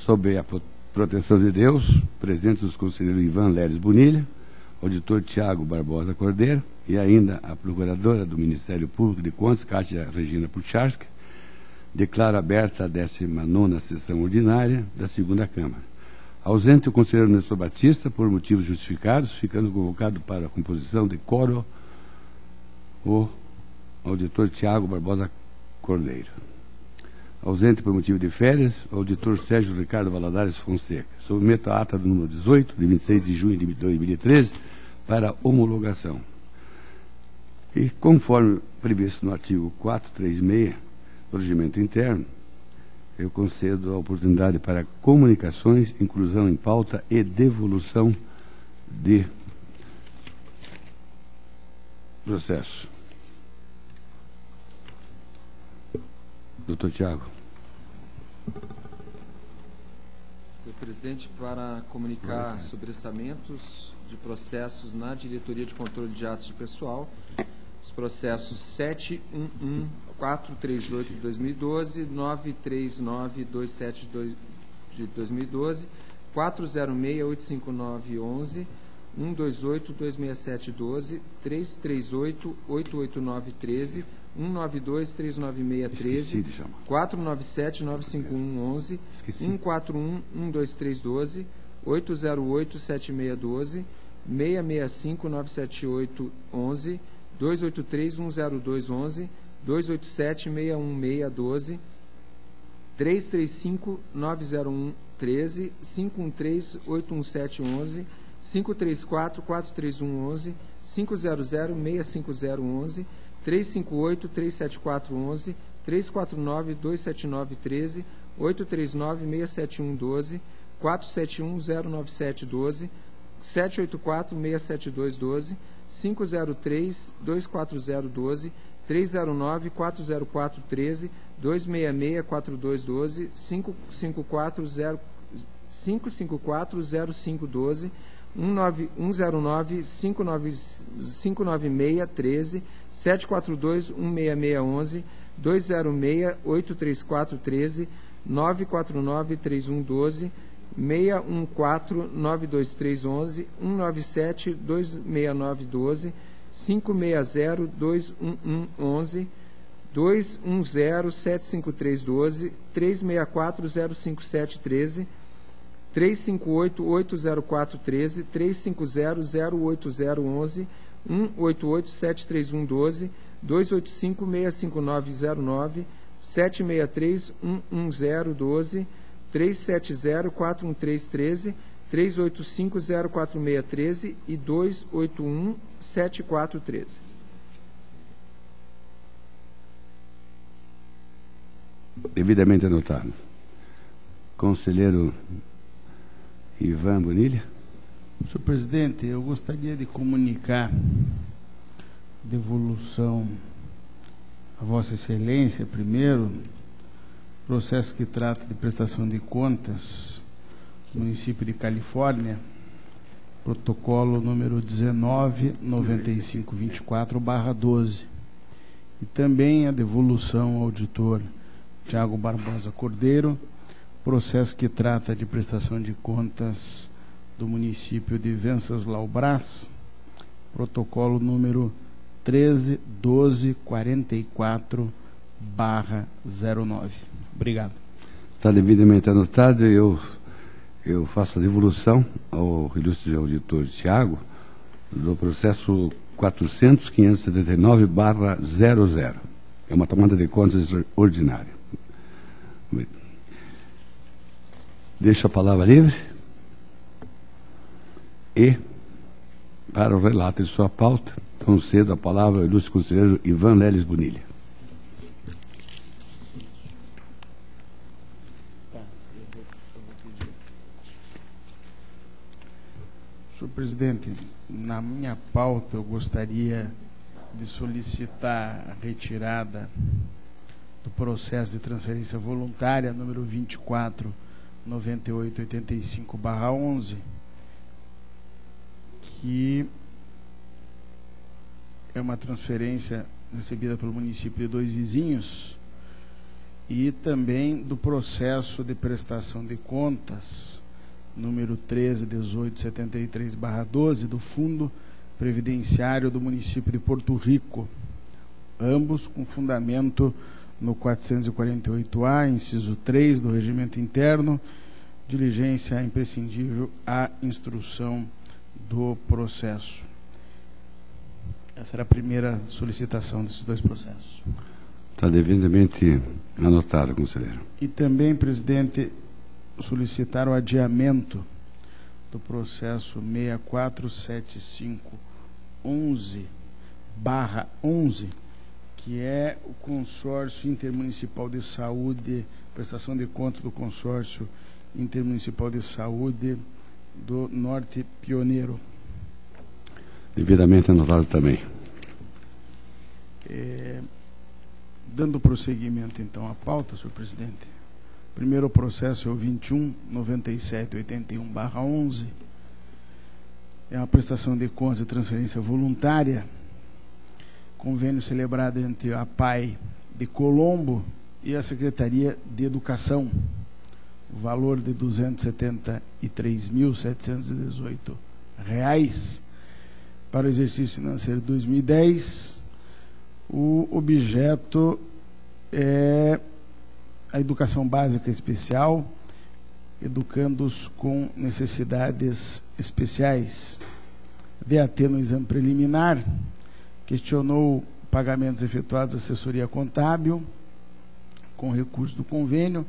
Sob a proteção de Deus, presentes os conselheiros Ivan Leles Bonilha, auditor Tiago Barbosa Cordeiro e ainda a procuradora do Ministério Público de Contas, Kátia Regina Pucharski, declaro aberta a 19ª sessão ordinária da segunda Câmara. Ausente o conselheiro Nestor Batista, por motivos justificados, ficando convocado para a composição de quórum o auditor Tiago Barbosa Cordeiro. Ausente por motivo de férias, o auditor Sérgio Ricardo Valadares Fonseca. Submeto a ata do número 18, de 26 de junho de 2013, para homologação. E, conforme previsto no artigo 436 do Regimento Interno, eu concedo a oportunidade para comunicações, inclusão em pauta e devolução de processo. Doutor Tiago. Senhor presidente, para comunicar sobrestamentos de processos na Diretoria de Controle de Atos de Pessoal, os processos 711438 de 2012, 93927 de 2012, 40685911, 128-26712, 338-88913, 192-39613, 497-95111, 141-12312, 808-7612, 665-97811, 283-10211, 287-61612, 335-90113, 513-81711, 534-43111, 500-65011, 358-37411, 349-27913, 839-67112, 471-09712, 784-67212, 503-24012, 309-40413, 266-4212, 554-0512, 109-596-13, 742-16611, 206-83413, 949-3112, 614-92311, 197-26912, 560-21111, 210-75312, 364-05713, 358-80413, 350-08011, 188-73112, 285-65909, 763-11012, 370-41313, 385-04613 e 281-7413. Devidamente anotado. Conselheiro Ivan Bonilha. Senhor presidente, eu gostaria de comunicar devolução a Vossa Excelência, primeiro, processo que trata de prestação de contas do município de Califórnia, protocolo número 199524/12, e também a devolução ao auditor Tiago Barbosa Cordeiro, processo que trata de prestação de contas do município de Venceslau Braz, protocolo número 131244/09. Obrigado. Está devidamente anotado. Eu faço a devolução ao ilustre auditor Tiago do processo 400.579/00. É uma tomada de contas ordinária. Deixo a palavra livre. E, para o relato de sua pauta, concedo a palavra ao ilustre conselheiro Ivan Leles Bonilha. Senhor presidente, na minha pauta eu gostaria de solicitar a retirada do processo de transferência voluntária número 249885/11, que é uma transferência recebida pelo município de Dois Vizinhos e também do processo de prestação de contas, número 13.1873/12, do Fundo Previdenciário do município de Porto Rico, ambos com fundamento no 448-A, inciso 3 do Regimento Interno, diligência imprescindível à instrução do processo. Essa era a primeira solicitação desses dois processos. Está devidamente anotado, conselheiro. E também, presidente, solicitar o adiamento do processo 647511/11, que é o consórcio intermunicipal de saúde, prestação de contas do consórcio intermunicipal de saúde do Norte Pioneiro. Devidamente anotado também. Dando prosseguimento, então, à pauta, senhor presidente. Primeiro processo é o 21.9781/11. É uma prestação de contas e transferência voluntária. Convênio celebrado entre a PAI de Colombo e a Secretaria de Educação. O valor de R$ 273.718 para o exercício financeiro de 2010. O objeto é a educação básica especial, educandos com necessidades especiais. DAT no exame preliminar questionou pagamentos efetuados à assessoria contábil com recurso do convênio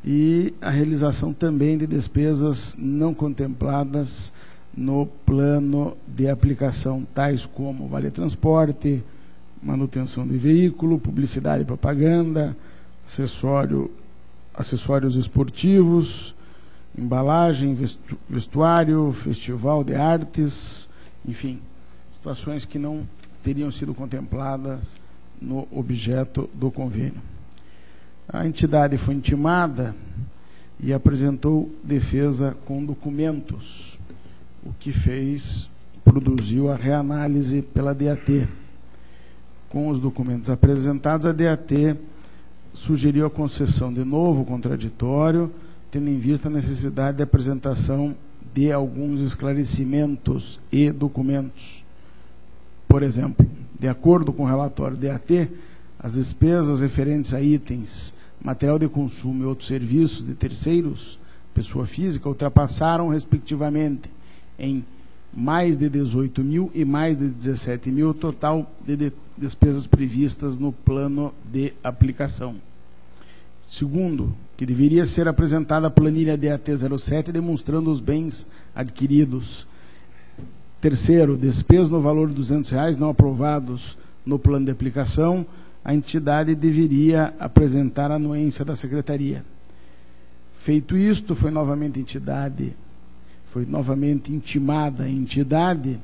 e a realização também de despesas não contempladas no plano de aplicação, tais como vale transporte, manutenção de veículo, publicidade e propaganda, acessórios esportivos, embalagem, vestuário, festival de artes, enfim, situações que não teriam sido contempladas no objeto do convênio. A entidade foi intimada e apresentou defesa com documentos, o que produziu a reanálise pela DAT. Com os documentos apresentados, a DAT sugeriu a concessão de novo contraditório, tendo em vista a necessidade de apresentação de alguns esclarecimentos e documentos. Por exemplo, de acordo com o relatório DAT, as despesas referentes a itens, material de consumo e outros serviços de terceiros, pessoa física, ultrapassaram, respectivamente, em mais de 18 mil e mais de 17 mil, total de despesas previstas no plano de aplicação. Segundo, que deveria ser apresentada a planilha DAT 07 demonstrando os bens adquiridos. Terceiro, despesas no valor de R$ 200 não aprovados no plano de aplicação, a entidade deveria apresentar a anuência da secretaria. Feito isto, foi novamente intimada a entidade,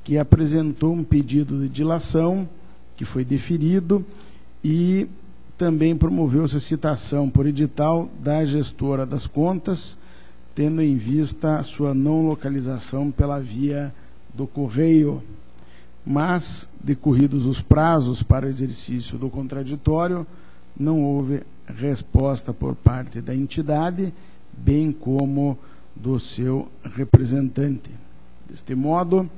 que apresentou um pedido de dilação, que foi deferido, e também promoveu-se a citação por edital da gestora das contas, tendo em vista a sua não localização pela via do correio. Mas, decorridos os prazos para o exercício do contraditório, não houve resposta por parte da entidade, bem como do seu representante. Deste modo,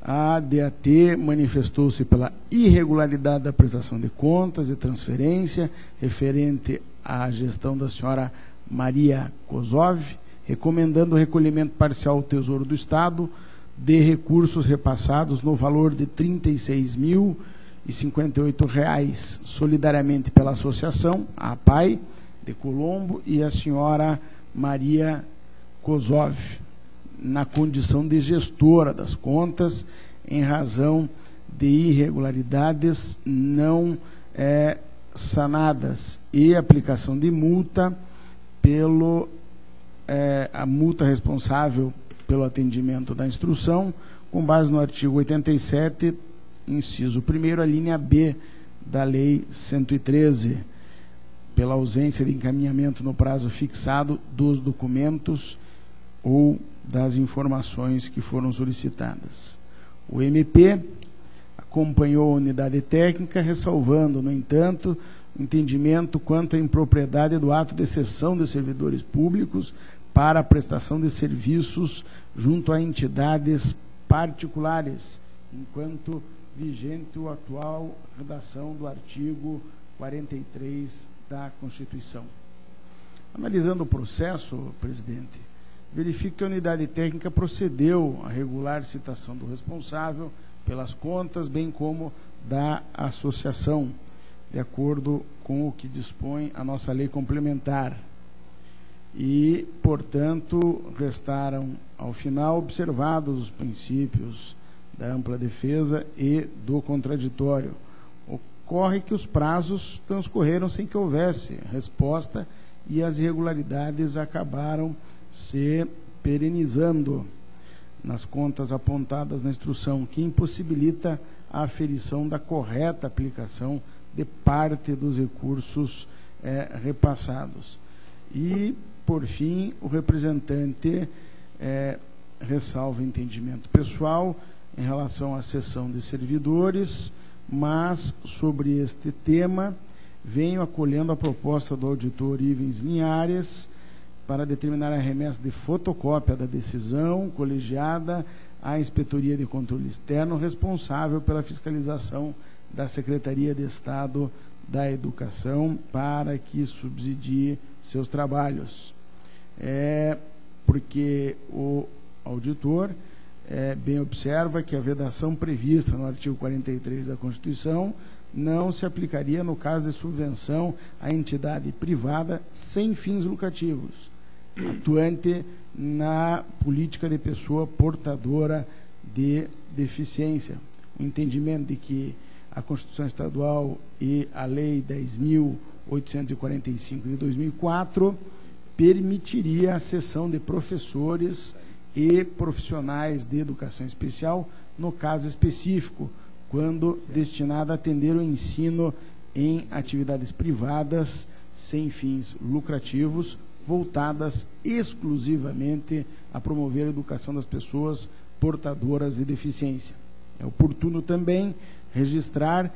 a DAT manifestou-se pela irregularidade da prestação de contas e transferência referente à gestão da senhora Maria Kozov, recomendando o recolhimento parcial ao Tesouro do Estado de recursos repassados no valor de R$ 36.058, solidariamente pela associação, a APAI de Colombo e a senhora Maria Kozov, na condição de gestora das contas, em razão de irregularidades não sanadas e aplicação de multa a multa responsável pelo atendimento da instrução, com base no artigo 87, inciso 1º, a linha B da Lei 113, pela ausência de encaminhamento no prazo fixado dos documentos ou das informações que foram solicitadas. O MP acompanhou a unidade técnica, ressalvando, no entanto, entendimento quanto à impropriedade do ato de cessão de servidores públicos para a prestação de serviços junto a entidades particulares, enquanto vigente a atual redação do artigo 43 da Constituição. Analisando o processo, presidente, verifico que a unidade técnica procedeu à regular citação do responsável pelas contas, bem como da associação, de acordo com o que dispõe a nossa lei complementar. E, portanto, restaram, ao final, observados os princípios da ampla defesa e do contraditório. Ocorre que os prazos transcorreram sem que houvesse resposta e as irregularidades acabaram se perenizando nas contas apontadas na instrução, que impossibilita a aferição da correta aplicação de parte dos recursos repassados. E, por fim, o representante ressalva entendimento pessoal em relação à cessão de servidores, mas sobre este tema venho acolhendo a proposta do auditor Ivens Linhares para determinar a remessa de fotocópia da decisão colegiada à Inspetoria de Controle Externo responsável pela fiscalização da Secretaria de Estado da Educação para que subsidie seus trabalhos. Porque o auditor bem observa que a vedação prevista no artigo 43 da Constituição não se aplicaria no caso de subvenção à entidade privada sem fins lucrativos, atuante na política de pessoa portadora de deficiência. O entendimento de que a Constituição Estadual e a Lei 10.845 de 2004 permitiria a cessão de professores e profissionais de educação especial, no caso específico, quando destinado a atender o ensino em atividades privadas sem fins lucrativos, voltadas exclusivamente a promover a educação das pessoas portadoras de deficiência. É oportuno também registrar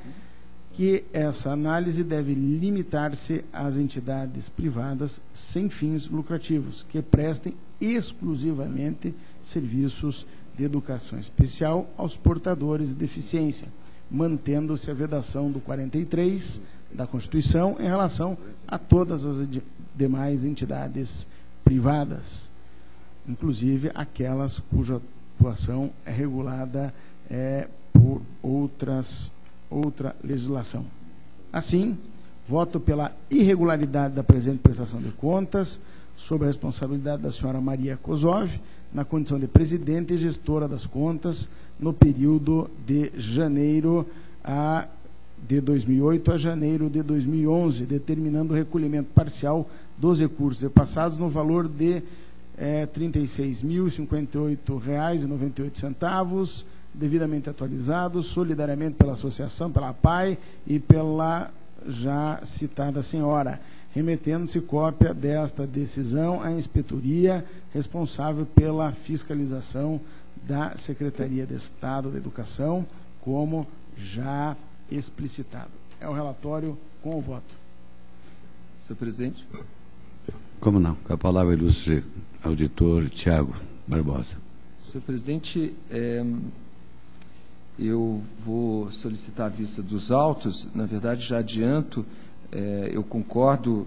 que essa análise deve limitar-se às entidades privadas sem fins lucrativos, que prestem exclusivamente serviços de educação especial aos portadores de deficiência, mantendo-se a vedação do 43 da Constituição em relação a todas as demais entidades privadas, inclusive aquelas cuja atuação é regulada por outra legislação. Assim, voto pela irregularidade da presente prestação de contas, sob a responsabilidade da senhora Maria Kozov, na condição de presidente e gestora das contas, no período de janeiro de 2008 a janeiro de 2011, determinando o recolhimento parcial dos recursos repassados no valor de R$ 36.058,98, devidamente atualizados, solidariamente pela associação, pela APAI e pela já citada senhora, remetendo-se cópia desta decisão à inspetoria responsável pela fiscalização da Secretaria de Estado da Educação, como já explicitado. É o relatório com o voto. Senhor presidente. Como não? Com a palavra ilustre auditor Tiago Barbosa. Senhor presidente, eu vou solicitar a vista dos autos. Na verdade, já adianto, eu concordo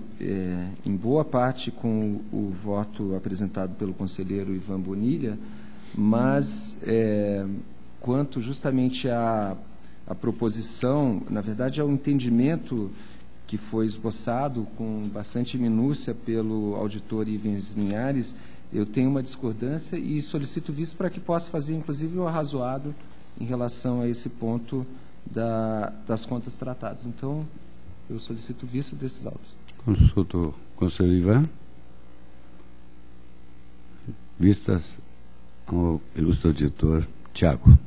em boa parte com o voto apresentado pelo conselheiro Ivan Bonilha, mas quanto justamente à proposição, na verdade, ao entendimento que foi esboçado com bastante minúcia pelo auditor Ivens Linhares, eu tenho uma discordância e solicito vista para que possa fazer, inclusive, o arrazoado em relação a esse ponto das contas tratadas. Então, eu solicito vista desses autos. Consulto o conselheiro Ivan. Vistas ao ilustre auditor Tiago.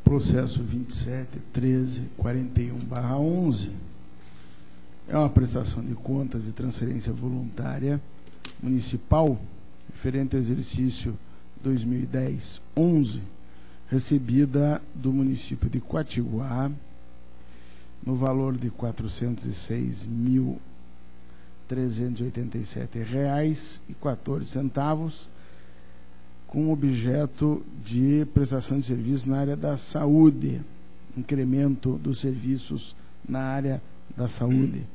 Processo 27.13.41/11 é uma prestação de contas e transferência voluntária municipal referente ao exercício 2010-11, recebida do município de Quatiguá, no valor de R$ 406.387,14, com objeto de prestação de serviços na área da saúde, incremento dos serviços na área da saúde.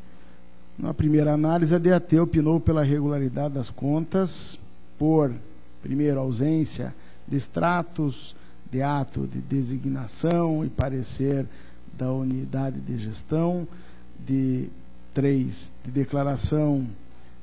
Na primeira análise, a DAT opinou pela regularidade das contas por, primeiro, ausência de extratos de ato de designação e parecer da unidade de gestão, de 3, de declaração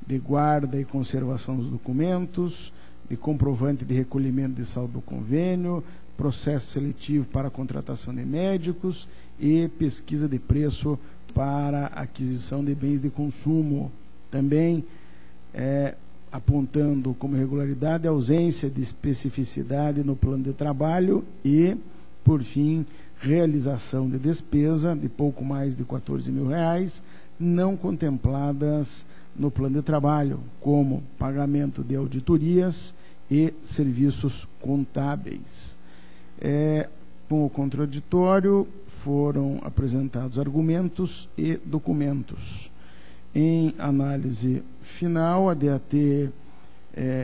de guarda e conservação dos documentos, de comprovante de recolhimento de saldo do convênio, processo seletivo para a contratação de médicos e pesquisa de preço para aquisição de bens de consumo. Também apontando como irregularidade a ausência de especificidade no plano de trabalho e, por fim, realização de despesa de pouco mais de R$ 14.000 não contempladas no plano de trabalho, como pagamento de auditorias e serviços contábeis. Com o contraditório, foram apresentados argumentos e documentos. Em análise final, a DAT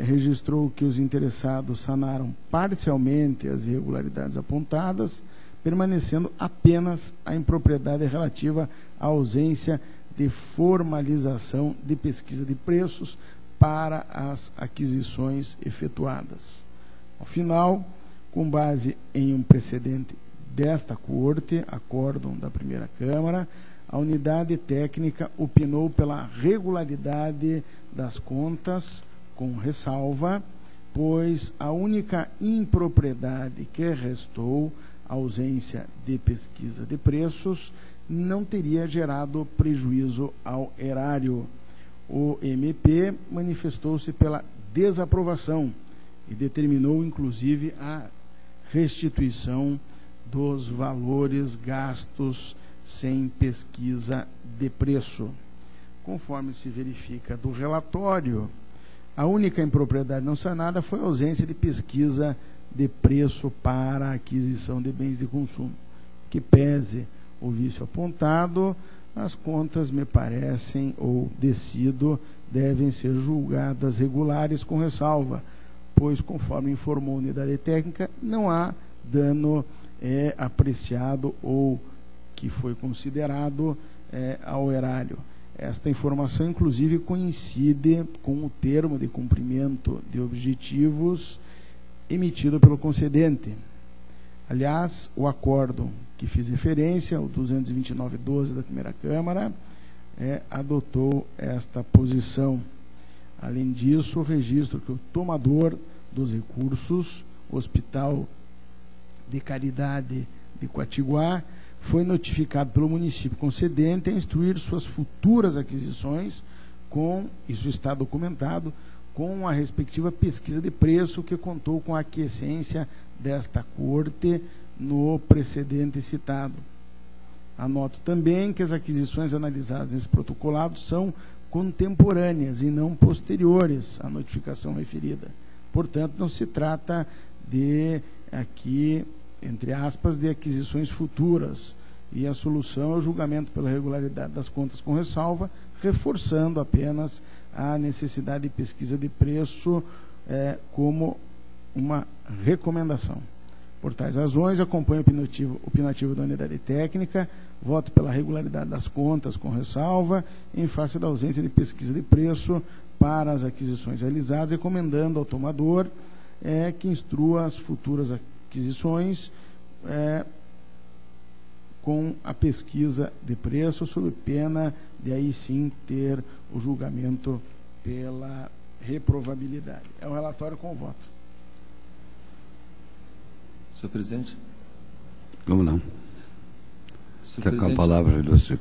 registrou que os interessados sanaram parcialmente as irregularidades apontadas, permanecendo apenas a impropriedade relativa à ausência de formalização de pesquisa de preços para as aquisições efetuadas. Ao final, com base em um precedente desta Corte, acórdão da primeira Câmara, a unidade técnica opinou pela regularidade das contas, com ressalva, pois a única impropriedade que restou, a ausência de pesquisa de preços, não teria gerado prejuízo ao erário. O MP manifestou-se pela desaprovação e determinou, inclusive, a restituição dos valores gastos sem pesquisa de preço. Conforme se verifica do relatório, a única impropriedade não sanada foi a ausência de pesquisa de preço para a aquisição de bens de consumo. Que pese o vício apontado, as contas, me parecem, ou decido, devem ser julgadas regulares com ressalva, pois, conforme informou a unidade técnica, não há dano apreciado ou que foi considerado ao erário. Esta informação, inclusive, coincide com o termo de cumprimento de objetivos emitido pelo concedente. Aliás, o acórdão que fiz referência, o 229/12 da primeira Câmara, adotou esta posição. Além disso, registro que o tomador dos recursos, o Hospital de Caridade de Quatiguá, foi notificado pelo município concedente a instruir suas futuras aquisições com, isso está documentado, com a respectiva pesquisa de preço que contou com a aquiescência desta Corte no precedente citado. Anoto também que as aquisições analisadas nesse protocolado são contemporâneas e não posteriores à notificação referida. Portanto, não se trata de, aqui, entre aspas, de aquisições futuras, e a solução é o julgamento pela regularidade das contas com ressalva, reforçando apenas a necessidade de pesquisa de preço como uma recomendação. Por tais razões, acompanho o opinativo da unidade técnica, voto pela regularidade das contas com ressalva, em face da ausência de pesquisa de preço para as aquisições realizadas, recomendando ao tomador que instrua as futuras aquisições com a pesquisa de preço, sob pena de aí sim ter o julgamento pela reprovabilidade. É o relatório com voto. Senhor presidente. Como não? Senhor Está com a palavra, ilustre.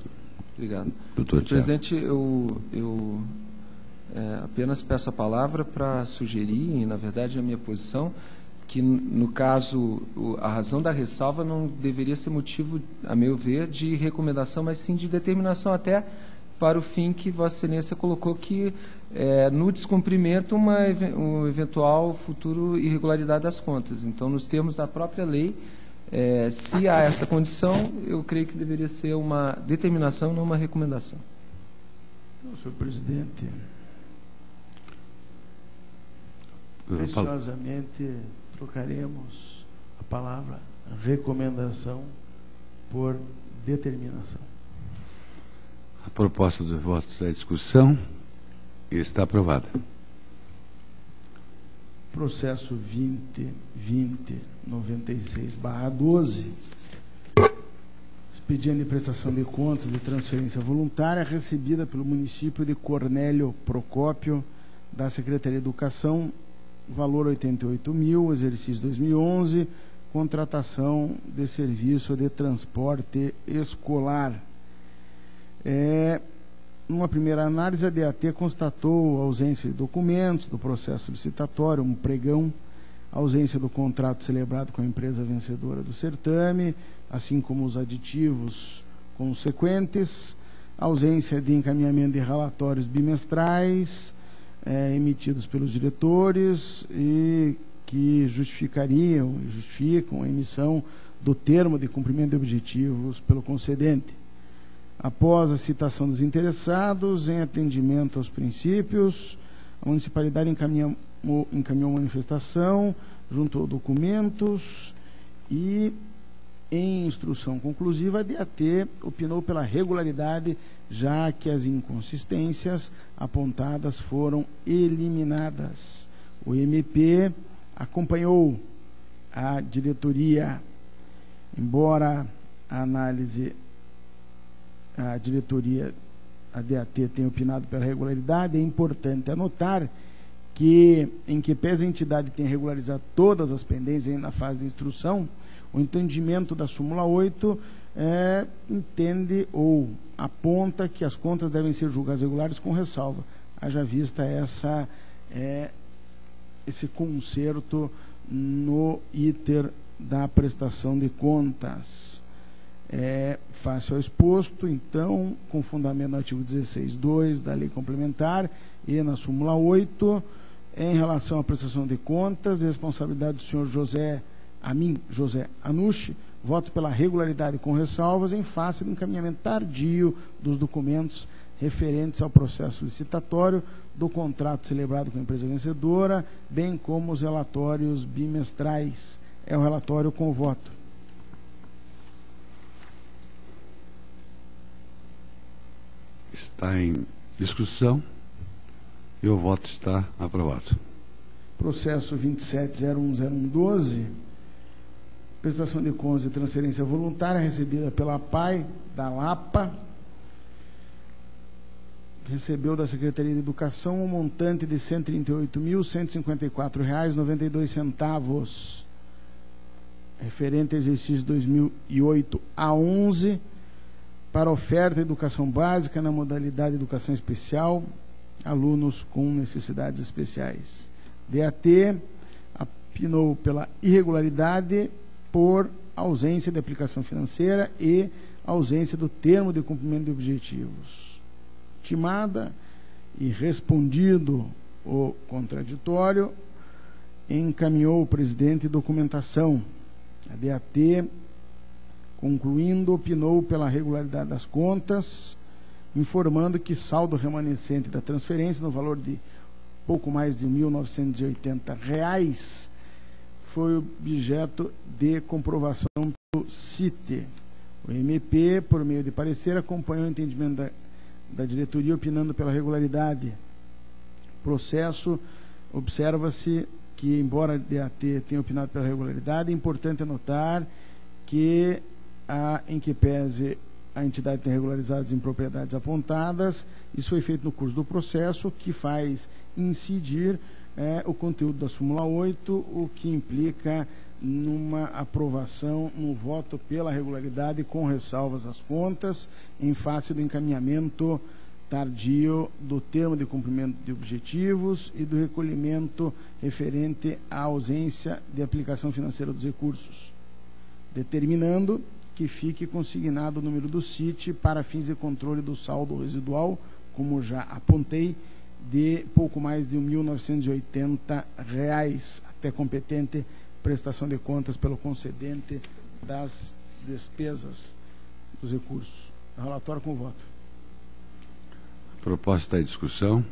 Obrigado. Doutor Senhor presidente, eu apenas peço a palavra para sugerir, na verdade, a minha posição, que, no caso, a razão da ressalva não deveria ser motivo, a meu ver, de recomendação, mas sim de determinação, até para o fim que Vossa Excelência colocou, que no descumprimento um eventual futuro irregularidade das contas. Então, nos termos da própria lei, Se há essa condição, eu creio que deveria ser uma determinação, não uma recomendação. Então, senhor presidente, preciosamente trocaremos a palavra recomendação por determinação. A proposta do voto da discussão está aprovada. Processo 2020-96/12, expediente de prestação de contas de transferência voluntária recebida pelo município de Cornélio Procópio, da Secretaria de Educação, valor 88.000, exercício 2011, contratação de serviço de transporte escolar. Numa primeira análise, a DAT constatou a ausência de documentos do processo licitatório, um pregão, a ausência do contrato celebrado com a empresa vencedora do certame, assim como os aditivos consequentes, a ausência de encaminhamento de relatórios bimestrais emitidos pelos diretores e que justificam a emissão do termo de cumprimento de objetivos pelo concedente. Após a citação dos interessados, em atendimento aos princípios, a municipalidade encaminhou manifestação, juntou documentos e, em instrução conclusiva, a DAT opinou pela regularidade, já que as inconsistências apontadas foram eliminadas. O MP acompanhou a diretoria, embora a análise, a diretoria, a DAT tenha opinado pela regularidade, é importante anotar que, em que pese a entidade tenha regularizado todas as pendências na fase de instrução, o entendimento da súmula 8 entende ou aponta que as contas devem ser julgadas regulares com ressalva, haja vista esse conserto no iter da prestação de contas. Face ao exposto, então, com fundamento no artigo 16.2 da Lei Complementar e na súmula 8, em relação à prestação de contas, responsabilidade do senhor José Anucci, voto pela regularidade com ressalvas em face do encaminhamento tardio dos documentos referentes ao processo licitatório do contrato celebrado com a empresa vencedora, bem como os relatórios bimestrais. É o relatório com voto. Está em discussão e o voto está aprovado. Processo 27.010112, prestação de contas de transferência voluntária recebida pela PAI da Lapa, recebeu da Secretaria de Educação um montante de R$ 138.154,92, referente ao exercício 2008 a 11, para oferta de educação básica na modalidade educação especial, alunos com necessidades especiais. DAT opinou pela irregularidade por ausência de aplicação financeira e ausência do termo de cumprimento de objetivos. Timada e respondido o contraditório, encaminhou o presidente documentação. A DAT, concluindo, opinou pela regularidade das contas, informando que saldo remanescente da transferência no valor de pouco mais de R$ 1.980 foi objeto de comprovação do CIT. O MP, por meio de parecer, acompanhou o entendimento da diretoria, opinando pela regularidade. Processo, observa-se que, embora a DAT tenha opinado pela regularidade, é importante anotar que, em que pese a entidade tem regularizado as impropriedades apontadas, isso foi feito no curso do processo, que faz incidir o conteúdo da súmula 8, o que implica numa aprovação, no voto pela regularidade com ressalvas às contas, em face do encaminhamento tardio do termo de cumprimento de objetivos e do recolhimento referente à ausência de aplicação financeira dos recursos, determinando que fique consignado o número do CIT para fins de controle do saldo residual, como já apontei, de pouco mais de R$ 1.980, até competente prestação de contas pelo concedente das despesas dos recursos. Relatório com voto. A proposta está em discussão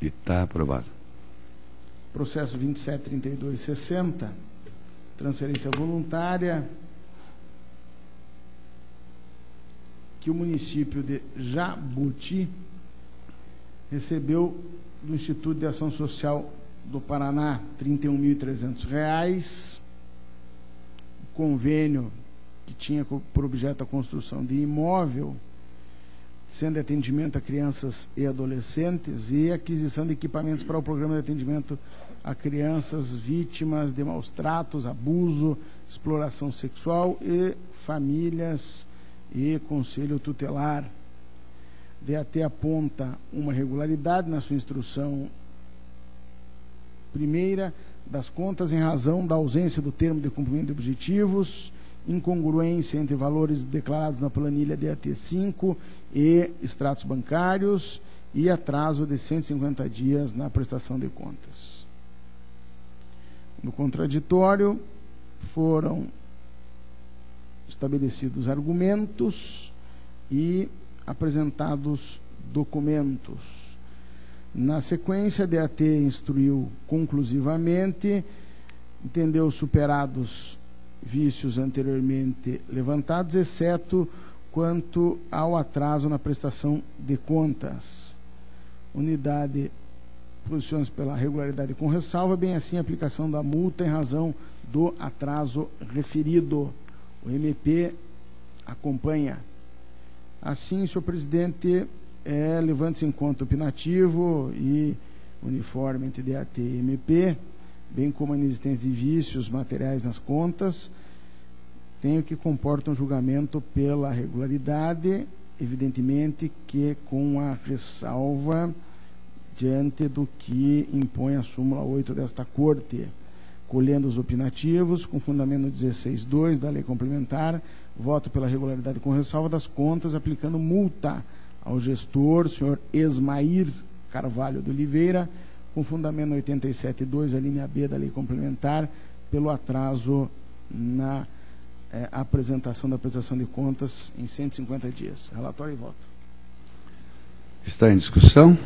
e está aprovado. Processo 27.32.60, transferência voluntária, que o município de Jabuti recebeu do Instituto de Ação Social do Paraná R$ 31.300, convênio que tinha por objeto a construção de imóvel, sendo atendimento a crianças e adolescentes, e aquisição de equipamentos para o programa de atendimento a crianças vítimas de maus tratos, abuso, exploração sexual e famílias e conselho tutelar. DAT aponta uma irregularidade na sua instrução primeira das contas em razão da ausência do termo de cumprimento de objetivos, incongruência entre valores declarados na planilha DAT5 e extratos bancários e atraso de 150 dias na prestação de contas. No contraditório, foram estabelecidos argumentos e apresentados documentos. Na sequência, a DAT instruiu conclusivamente, entendeu superados vícios anteriormente levantados, exceto quanto ao atraso na prestação de contas. Unidade posiciona-se pela regularidade com ressalva, bem assim a aplicação da multa em razão do atraso referido. O MP acompanha. Assim, senhor presidente, levando-se em conta o opinativo e uniforme entre DAT e MP, bem como a inexistência de vícios materiais nas contas, tenho que comporta um julgamento pela regularidade, evidentemente que com a ressalva diante do que impõe a súmula 8 desta Corte, colhendo os opinativos, com fundamento no 16.2 da lei complementar, voto pela regularidade com ressalva das contas, aplicando multa ao gestor, senhor Esmair Carvalho de Oliveira, com fundamento no 87.2, a linha B da lei complementar, pelo atraso na apresentação da prestação de contas em 150 dias. Relatório e voto. Está em discussão.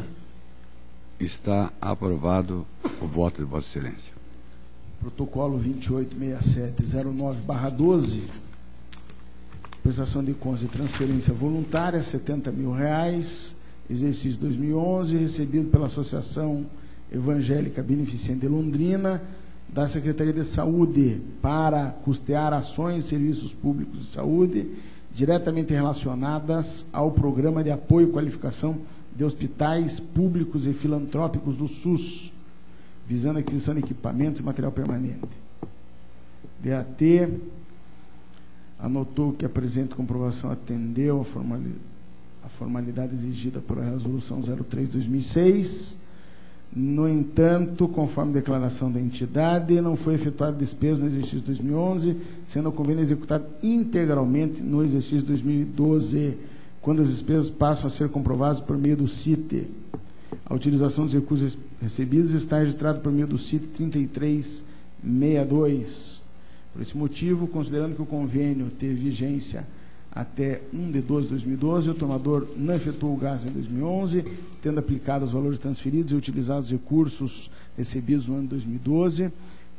Está aprovado o voto de Vossa Excelência. Protocolo 28.6709/12, prestação de contas de transferência voluntária, R$ 70 mil, exercício 2011, recebido pela Associação Evangélica Beneficente de Londrina, da Secretaria de Saúde, para custear ações e serviços públicos de saúde diretamente relacionadas ao Programa de Apoio e Qualificação de Hospitais Públicos e Filantrópicos do SUS, visando a aquisição de equipamentos e material permanente. DAT anotou que a presente comprovação atendeu a formalidade exigida pela Resolução 03/2006. No entanto, conforme declaração da entidade, não foi efetuada despesa no exercício 2011, sendo o convênio executado integralmente no exercício 2012, quando as despesas passam a ser comprovadas por meio do CIT. A utilização dos recursos recebidos está registrada por meio do CIT 3362. Por esse motivo, considerando que o convênio teve vigência até 1 de 12 de 2012, o tomador não efetuou o gasto em 2011, tendo aplicado os valores transferidos e utilizado os recursos recebidos no ano de 2012,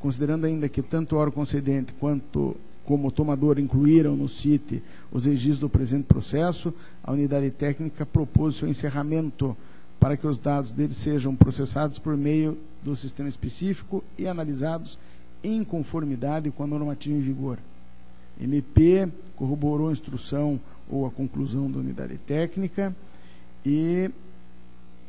considerando ainda que tanto o órgão concedente quanto como o tomador incluíram no CIT os registros do presente processo, a unidade técnica propôs seu encerramento para que os dados deles sejam processados por meio do sistema específico e analisados em conformidade com a normativa em vigor. MP corroborou a instrução ou a conclusão da unidade técnica e,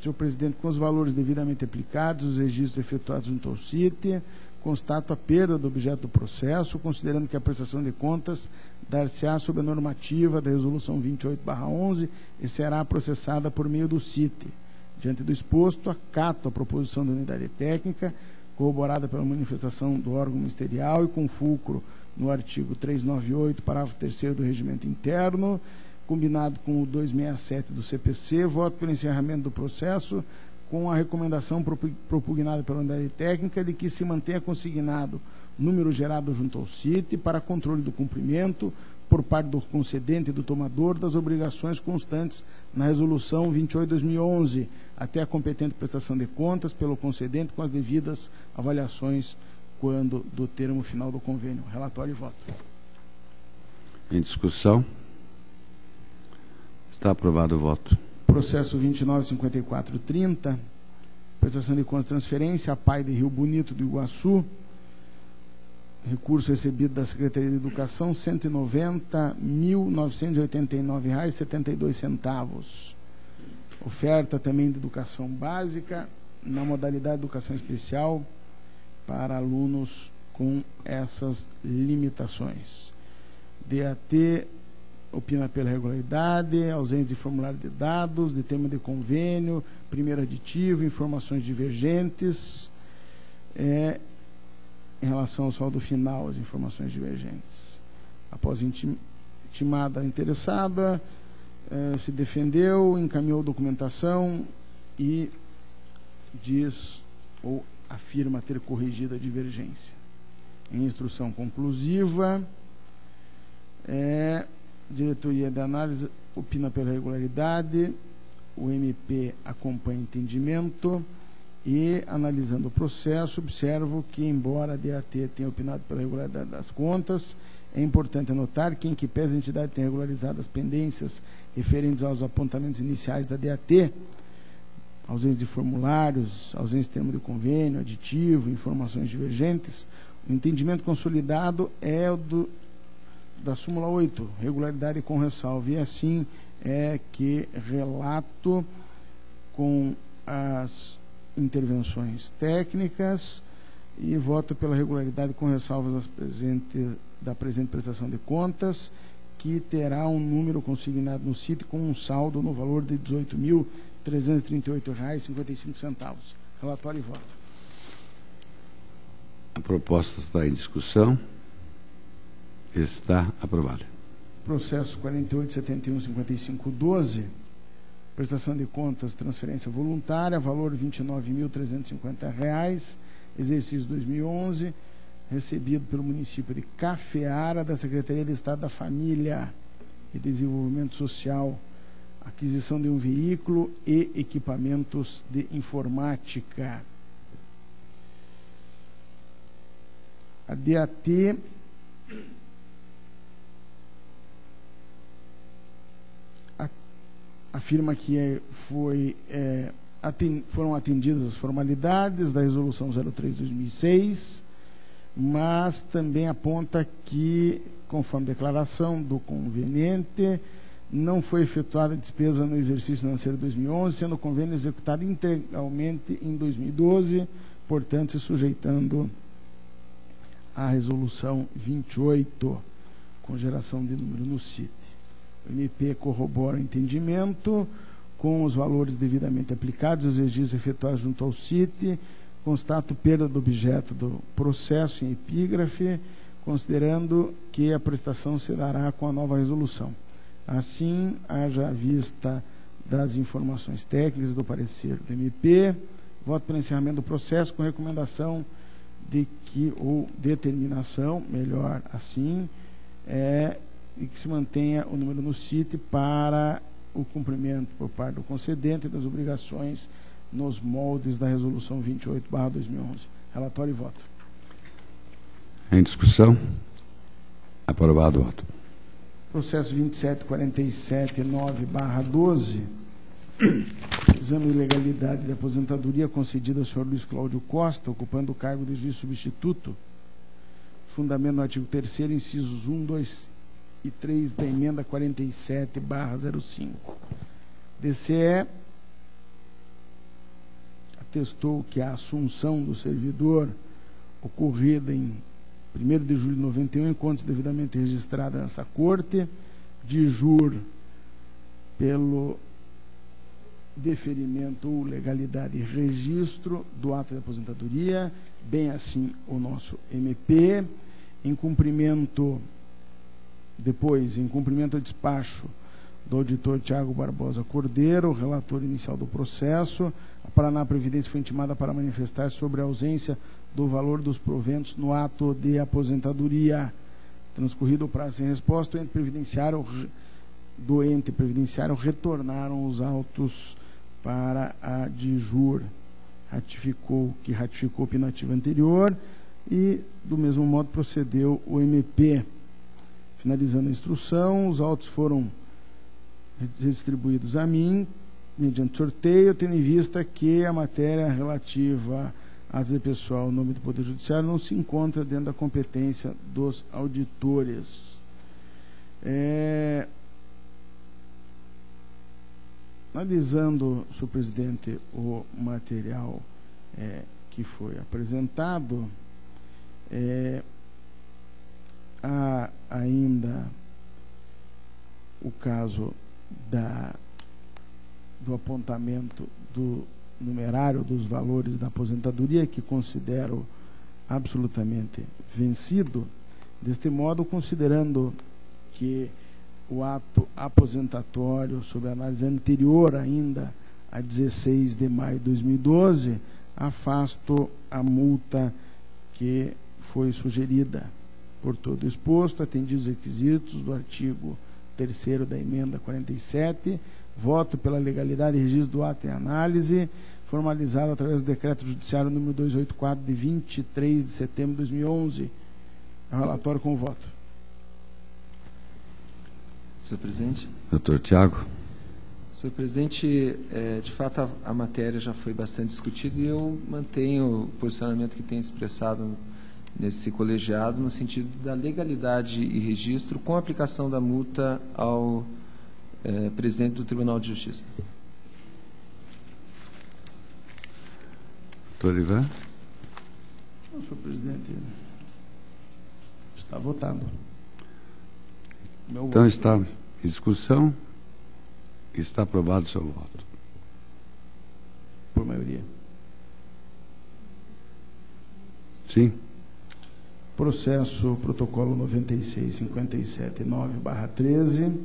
senhor presidente, com os valores devidamente aplicados, os registros efetuados junto ao CIT, constato a perda do objeto do processo, considerando que a prestação de contas dar-se-á sob a normativa da Resolução 28/11 e será processada por meio do CIT. Diante do exposto, acato a proposição da unidade técnica, corroborada pela manifestação do órgão ministerial e com fulcro no artigo 398, parágrafo 3º do Regimento Interno, combinado com o 267 do CPC, voto pelo encerramento do processo com a recomendação propugnada pela unidade técnica de que se mantenha consignado número gerado junto ao CIT para controle do cumprimento por parte do concedente e do tomador das obrigações constantes na Resolução 28/2011, até a competente prestação de contas pelo concedente com as devidas avaliações quando do termo final do convênio. Relatório e voto. Em discussão. Está aprovado o voto. Processo 29.5430, prestação de contas de transferência, a PAI de Rio Bonito do Iguaçu, recurso recebido da Secretaria de Educação, R$ 190.989,72. Oferta também de educação básica, na modalidade de educação especial, para alunos com essas limitações. DAT opina pela regularidade, ausência de formulário de dados, de tema de convênio, primeiro aditivo, informações divergentes, em relação ao saldo final, as informações divergentes. Após intimada a interessada, se defendeu, encaminhou documentação e diz ou afirma ter corrigido a divergência. Em instrução conclusiva, diretoria de análise opina pela regularidade, o MP acompanha entendimento e, analisando o processo, observo que, embora a DAT tenha opinado pela regularidade das contas, é importante anotar que, em que pese a entidade tenha regularizado as pendências referentes aos apontamentos iniciais da DAT, ausência de formulários, ausência de termo de convênio, aditivo, informações divergentes, o entendimento consolidado é o da súmula 8, regularidade com ressalva, e assim é que relato com as intervenções técnicas e voto pela regularidade com ressalvas da presente prestação de contas, que terá um número consignado no CIT com um saldo no valor de R$ 18.338,55. Relatório e voto. A proposta está em discussão. Está aprovado. Processo 48.71.55.12, prestação de contas, transferência voluntária, valor R$ 29.350, exercício 2011, recebido pelo município de Cafeara, da Secretaria de Estado da Família e Desenvolvimento Social, aquisição de um veículo e equipamentos de informática. A DAT afirma que foram atendidas as formalidades da Resolução 03/2006, mas também aponta que, conforme declaração do conveniente, não foi efetuada despesa no exercício financeiro 2011, sendo o convênio executado integralmente em 2012, portanto, se sujeitando à Resolução 28, com geração de número no CIT. O MP corrobora o entendimento com os valores devidamente aplicados aos registros efetuados junto ao CIT, constato perda do objeto do processo em epígrafe, considerando que a prestação se dará com a nova resolução. Assim, haja vista das informações técnicas e do parecer do MP, voto pelo encerramento do processo com recomendação de que, ou determinação, melhor assim, e que se mantenha o número no CIT para o cumprimento por parte do concedente das obrigações nos moldes da Resolução 28/2011. Relatório e voto. Em discussão. Aprovado o voto. Processo 27.47.9/12. Exame de legalidade de aposentadoria concedida ao senhor Luiz Cláudio Costa, ocupando o cargo de juiz substituto. Fundamento no artigo 3º, incisos 1, 2 e 3 da emenda 47/05. DCE atestou que a assunção do servidor ocorrida em 1º de julho de 91 encontra devidamente registrada nessa corte, de jur pelo deferimento ou legalidade e registro do ato de aposentadoria, bem assim o nosso MP, em cumprimento ao despacho do auditor Tiago Barbosa Cordeiro, relator inicial do processo. A Paraná Previdência foi intimada para manifestar sobre a ausência do valor dos proventos no ato de aposentadoria. Transcorrido o prazo sem resposta, do ente previdenciário retornaram os autos para a DIJUR, que ratificou o opinativo anterior e, do mesmo modo, procedeu o MP. Finalizando a instrução, os autos foram distribuídos a mim, mediante sorteio, tendo em vista que a matéria relativa às de pessoal no âmbito do Poder Judiciário não se encontra dentro da competência dos auditores. Analisando, senhor presidente, o material que foi apresentado, há ainda o caso do apontamento do numerário dos valores da aposentadoria, que considero absolutamente vencido. Deste modo, considerando que o ato aposentatório, sob análise anterior ainda a 16 de maio de 2012, afasto a multa que foi sugerida. Por todo exposto, atendidos os requisitos do artigo 3º da emenda 47, voto pela legalidade e registro do ato em análise, formalizado através do decreto judiciário número 284, de 23 de setembro de 2011. É o relatório com o voto. Senhor presidente. Doutor Tiago. Senhor presidente, de fato a matéria já foi bastante discutida e eu mantenho o posicionamento que tenho expressado nesse colegiado, no sentido da legalidade e registro, com a aplicação da multa ao presidente do Tribunal de Justiça. Doutor Ivan. Não, senhor presidente, está votado. Então está em discussão. Está aprovado o seu voto. Por maioria. Sim. Processo protocolo 96.57.9/13.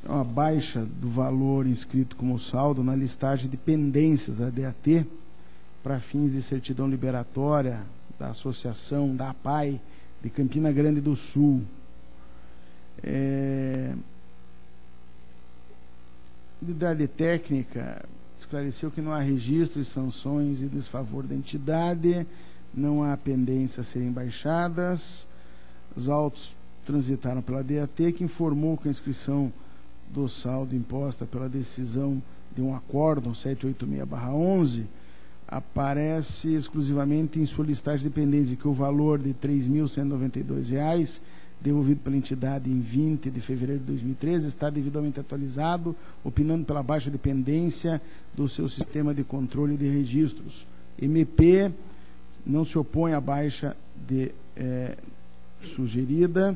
Uma baixa do valor inscrito como saldo na listagem de pendências da DAT para fins de certidão liberatória da Associação da APAI de Campina Grande do Sul. Unidade técnica esclareceu que não há registro de sanções e desfavor da entidade, não há pendências a serem baixadas. Os autos transitaram pela DAT, que informou que a inscrição do saldo imposta pela decisão de um acórdão 786/11 aparece exclusivamente em sua listagem de pendência, que o valor de R$ 3.192 devolvido pela entidade em 20 de fevereiro de 2013 está devidamente atualizado, opinando pela baixa dependência do seu sistema de controle de registros. MP não se opõe à baixa sugerida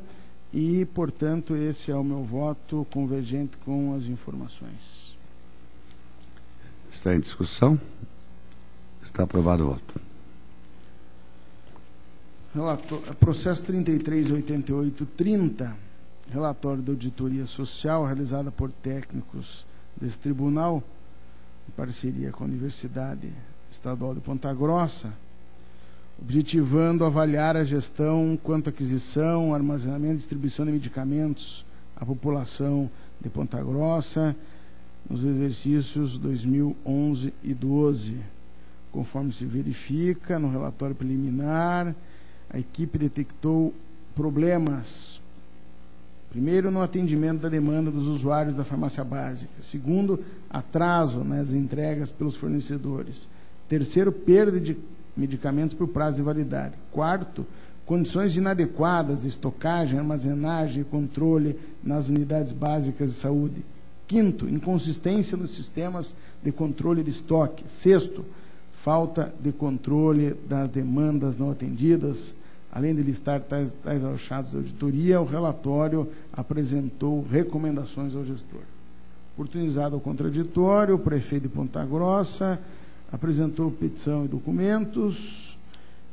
e, portanto, esse é o meu voto convergente com as informações. Está em discussão. Está aprovado o voto. Processo 33.88.30, relatório da auditoria social realizada por técnicos desse tribunal, em parceria com a Universidade Estadual de Ponta Grossa, objetivando avaliar a gestão quanto à aquisição, armazenamento e distribuição de medicamentos à população de Ponta Grossa nos exercícios 2011 e 12. Conforme se verifica no relatório preliminar, a equipe detectou problemas. Primeiro, no atendimento da demanda dos usuários da farmácia básica. Segundo, atraso nas entregas pelos fornecedores. Terceiro, perda de medicamentos por prazo de validade. Quarto, condições inadequadas de estocagem, armazenagem e controle nas unidades básicas de saúde. Quinto, inconsistência nos sistemas de controle de estoque. Sexto, falta de controle das demandas não atendidas. Além de listar tais achados da auditoria, o relatório apresentou recomendações ao gestor. Oportunizado o contraditório, o prefeito de Ponta Grossa apresentou petição e documentos.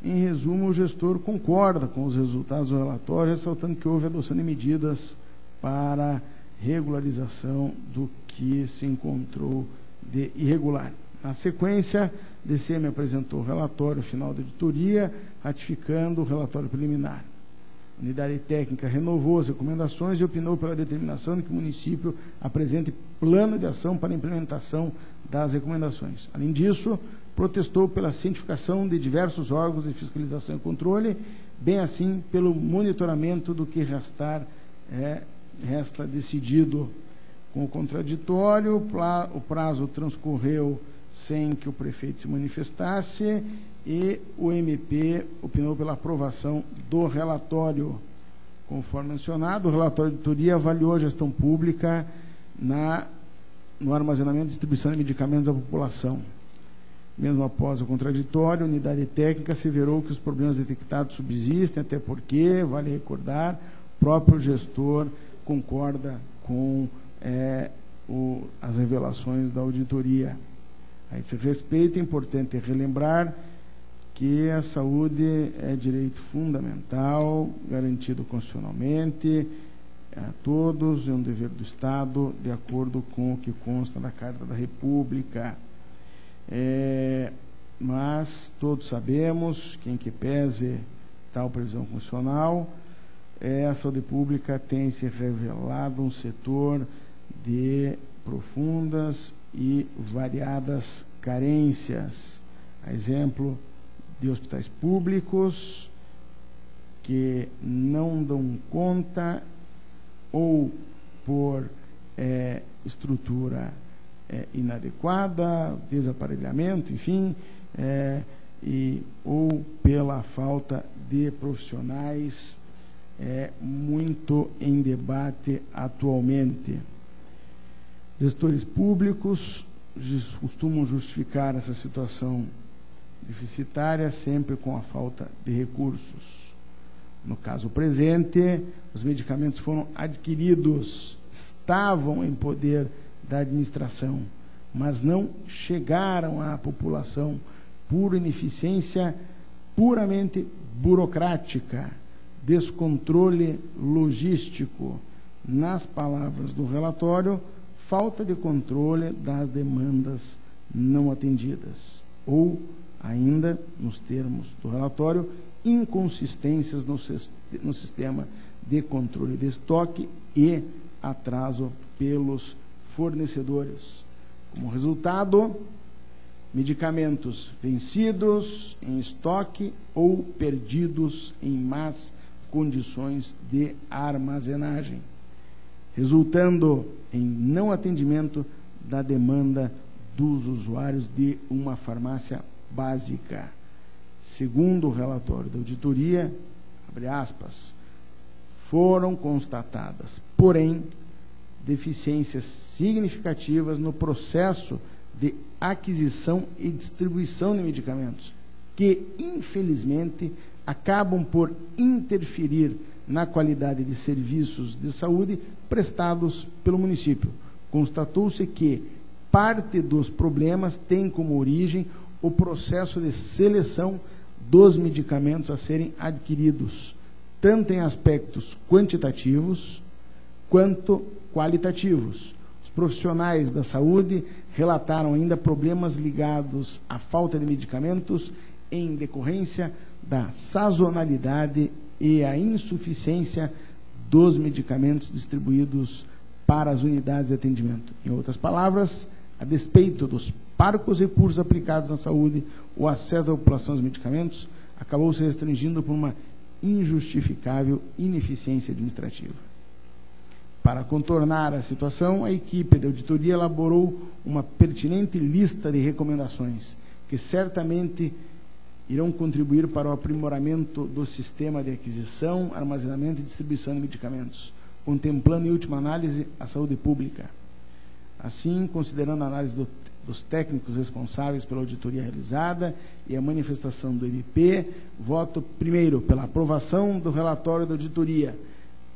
Em resumo, o gestor concorda com os resultados do relatório, ressaltando que houve adoção de medidas para regularização do que se encontrou de irregular. Na sequência, a DCM apresentou o relatório final da auditoria, ratificando o relatório preliminar. A unidade técnica renovou as recomendações e opinou pela determinação de que o município apresente plano de ação para a implementação das recomendações. Além disso, protestou pela cientificação de diversos órgãos de fiscalização e controle, bem assim pelo monitoramento do que resta decidido. Com o contraditório, o prazo transcorreu sem que o prefeito se manifestasse e o MP opinou pela aprovação do relatório. Conforme mencionado, o relatório de auditoria avaliou a gestão pública no armazenamento e distribuição de medicamentos à população. Mesmo após o contraditório, a unidade técnica asseverou que os problemas detectados subsistem, até porque, vale recordar, o próprio gestor concorda com as revelações da auditoria. A esse respeito, é importante relembrar que a saúde é direito fundamental, garantido constitucionalmente a todos, é um dever do Estado, de acordo com o que consta na Carta da República. Mas todos sabemos, quem que pese tal previsão constitucional, a saúde pública tem se revelado um setor de profundas e variadas carências. A exemplo de hospitais públicos que não dão conta ou por estrutura inadequada, desaparelhamento, enfim, ou pela falta de profissionais muito em debate atualmente. Gestores públicos costumam justificar essa situação deficitária sempre com a falta de recursos. No caso presente, os medicamentos foram adquiridos, estavam em poder da administração, mas não chegaram à população por ineficiência puramente burocrática, descontrole logístico. Nas palavras do relatório, falta de controle das demandas não atendidas, ou, ainda, nos termos do relatório, inconsistências no sistema de controle de estoque e atraso pelos fornecedores. Como resultado, medicamentos vencidos em estoque ou perdidos em más condições de armazenagem, resultando em não atendimento da demanda dos usuários de uma farmácia básica. Segundo o relatório da auditoria, abre aspas, foram constatadas, porém, deficiências significativas no processo de aquisição e distribuição de medicamentos, que, infelizmente, acabam por interferir na qualidade de serviços de saúde prestados pelo município. Constatou-se que parte dos problemas tem como origem o processo de seleção dos medicamentos a serem adquiridos, tanto em aspectos quantitativos quanto qualitativos. Os profissionais da saúde relataram ainda problemas ligados à falta de medicamentos em decorrência da sazonalidade e à insuficiência dos medicamentos distribuídos para as unidades de atendimento. Em outras palavras, a despeito dos parcos recursos aplicados na saúde, o acesso da população aos medicamentos acabou se restringindo por uma injustificável ineficiência administrativa. Para contornar a situação, a equipe de auditoria elaborou uma pertinente lista de recomendações, que certamente irão contribuir para o aprimoramento do sistema de aquisição, armazenamento e distribuição de medicamentos, contemplando, em última análise, a saúde pública. Assim, considerando a análise dos técnicos responsáveis pela auditoria realizada e a manifestação do MP, voto, primeiro, pela aprovação do relatório da auditoria,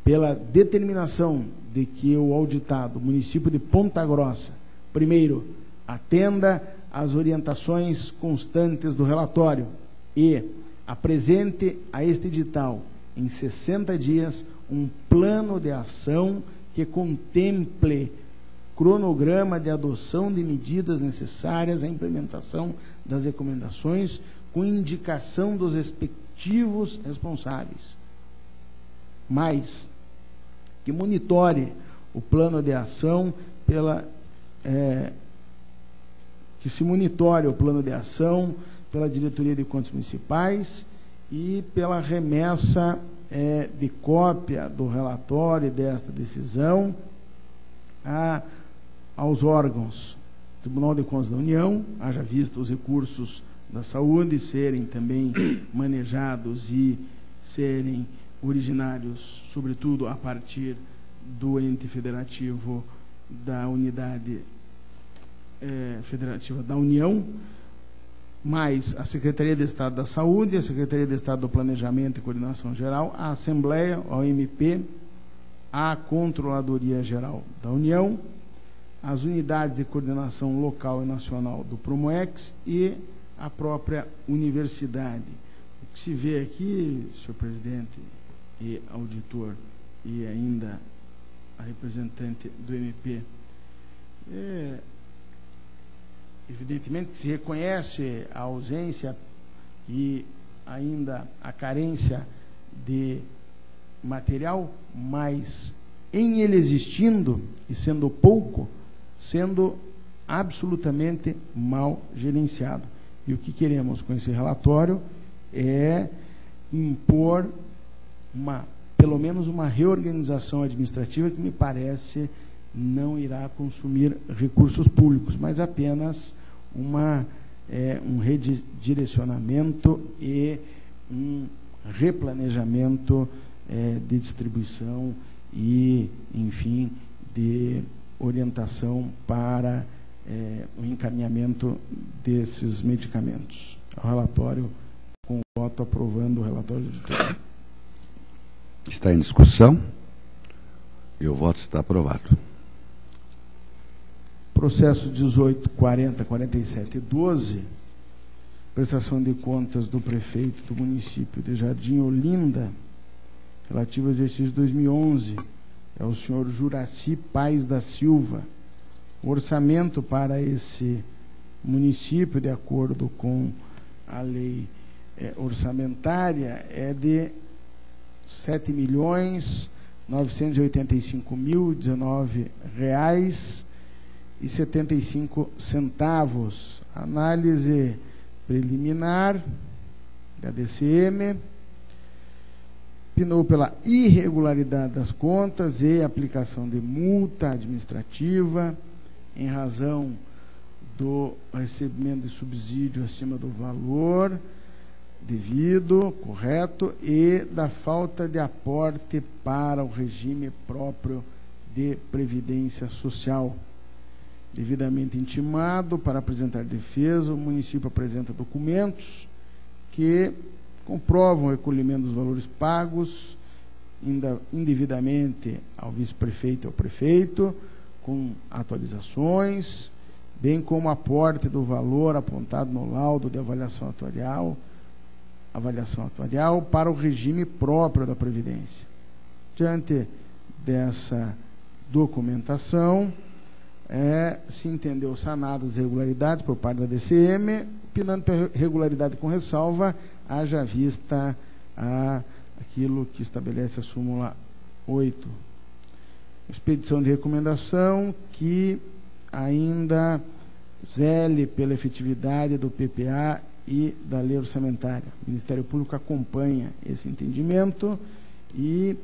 pela determinação de que o auditado, município de Ponta Grossa, primeiro, atenda às orientações constantes do relatório e apresente a este edital, em 60 dias, um plano de ação que contemple cronograma de adoção de medidas necessárias à implementação das recomendações, com indicação dos respectivos responsáveis. Mais, que monitore o plano de ação que se monitore o plano de ação pela Diretoria de Contas Municipais e pela remessa de cópia do relatório desta decisão aos órgãos Tribunal de Contas da União, haja vista os recursos da saúde serem também manejados e serem originários, sobretudo a partir do ente federativo da unidade federativa da União, mais a Secretaria de Estado da Saúde, a Secretaria de Estado do Planejamento e Coordenação Geral, a Assembleia, a OMP, a Controladoria Geral da União, as unidades de coordenação local e nacional do Promoex e a própria universidade. O que se vê aqui, senhor presidente e auditor, e ainda a representante do MP, evidentemente que se reconhece a ausência e ainda a carência de material, mas em ele existindo e sendo pouco, sendo absolutamente mal gerenciado. E o que queremos com esse relatório é impor pelo menos uma reorganização administrativa que me parece não irá consumir recursos públicos, mas apenas um redirecionamento e um replanejamento de distribuição e, enfim, de orientação para o encaminhamento desses medicamentos. O relatório, com o voto aprovando o relatório de auditoria. Está em discussão e o voto está aprovado. Processo 18.40.47.12, prestação de contas do prefeito do município de Jardim Olinda, relativo ao exercício de 2011, é o senhor Juraci Paes da Silva. O orçamento para esse município, de acordo com a lei orçamentária, é de R$ 7.985.019,75. Análise preliminar da DCM, opinou pela irregularidade das contas e aplicação de multa administrativa em razão do recebimento de subsídio acima do valor devido, correto, e da falta de aporte para o regime próprio de previdência social. Devidamente intimado para apresentar defesa, o município apresenta documentos que comprovam o recolhimento dos valores pagos indevidamente ao vice-prefeito e ao prefeito, com atualizações, bem como aporte do valor apontado no laudo de avaliação atuarial para o regime próprio da Previdência. Diante dessa documentação, se entendeu sanadas as irregularidades por parte da DCM, opinando pela regularidade com ressalva, haja vista aquilo que estabelece a súmula 8. Expedição de recomendação que ainda zele pela efetividade do PPA e da lei orçamentária. O Ministério Público acompanha esse entendimento e,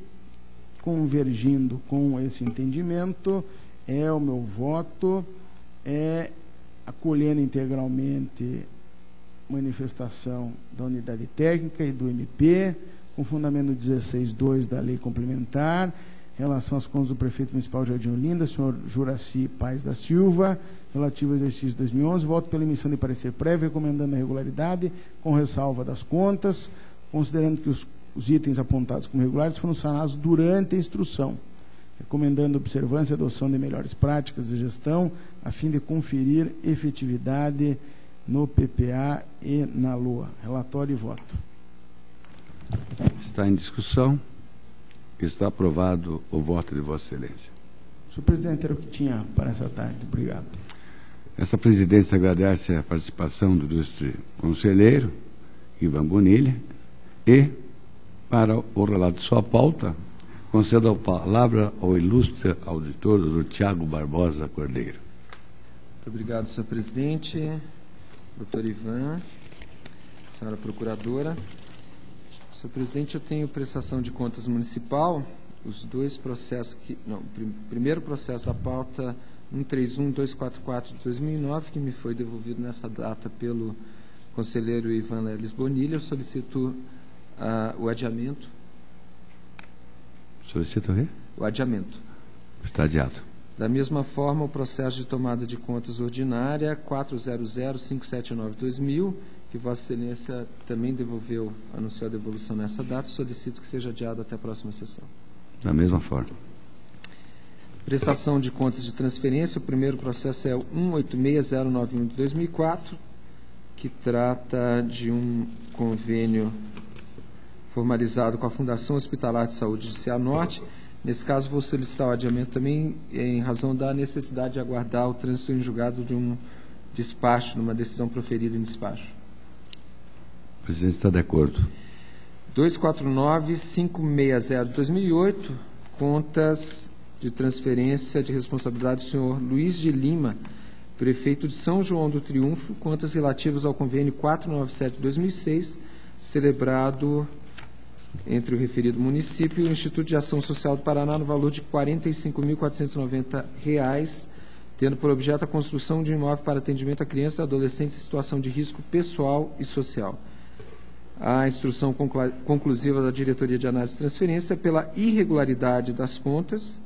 convergindo com esse entendimento, o meu voto acolhendo integralmente manifestação da unidade técnica e do MP, com fundamento 16.2 da lei complementar, em relação às contas do prefeito municipal de Jardim Olinda, senhor Juraci Paes da Silva, relativo ao exercício de 2011, voto pela emissão de parecer prévio, recomendando a regularidade, com ressalva das contas, considerando que os itens apontados como regulares foram sanados durante a instrução, recomendando observância e adoção de melhores práticas de gestão, a fim de conferir efetividade no PPA e na LOA. Relatório e voto. Está em discussão. Está aprovado o voto de Vossa Excelência. Senhor presidente, era o que tinha para essa tarde. Obrigado. Essa presidência agradece a participação do ilustre conselheiro Ivan Bonilha e, para o relato de sua pauta, concedo a palavra ao ilustre auditor, doutor Tiago Barbosa Cordeiro. Muito obrigado, senhor presidente, doutor Ivan, senhora procuradora. Senhor presidente, eu tenho prestação de contas municipal, os dois processos o primeiro processo da pauta 131244 de 2009, que me foi devolvido nessa data pelo conselheiro Ivan Leles Bonilha. Eu solicito o adiamento. Solicita o quê? O adiamento. Está adiado. Da mesma forma, o processo de tomada de contas ordinária 4005779-2000, que Vossa Excelência também devolveu, anunciou a devolução nessa data, solicito que seja adiado até a próxima sessão. Da mesma forma. Prestação de contas de transferência, o primeiro processo é o 186091 de 2004, que trata de um convênio formalizado com a Fundação Hospitalar de Saúde de Cianorte. Nesse caso, vou solicitar o adiamento também em razão da necessidade de aguardar o trânsito em julgado de um despacho, de uma decisão proferida em despacho. O presidente está de acordo. 249560 de 2008, contas de transferência de responsabilidade do senhor Luiz de Lima, prefeito de São João do Triunfo, contas relativas ao convênio 497 de 2006, celebrado entre o referido município e o Instituto de Ação Social do Paraná, no valor de R$ 45.490, tendo por objeto a construção de um imóvel para atendimento a crianças e adolescentes em situação de risco pessoal e social. A instrução conclusiva da Diretoria de Análise de Transferência pela irregularidade das contas,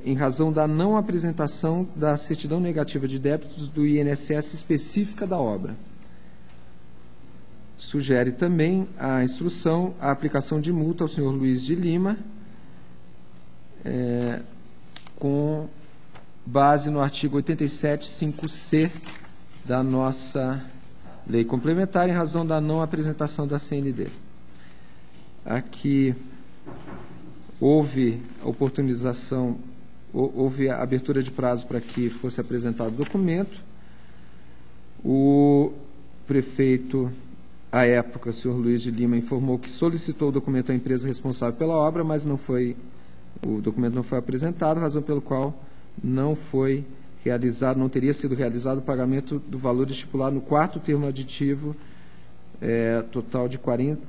em razão da não apresentação da certidão negativa de débitos do INSS específica da obra. Sugere também a instrução a aplicação de multa ao senhor Luiz de Lima, com base no artigo 87.5c da nossa lei complementar, em razão da não apresentação da CND. Aqui houve oportunização, houve a abertura de prazo para que fosse apresentado o documento. O prefeito, à época, o senhor Luiz de Lima, informou que solicitou o documento à empresa responsável pela obra, mas o documento não foi apresentado, razão pelo qual não foi realizado, não teria sido realizado o pagamento do valor estipulado no quarto termo aditivo, total de R$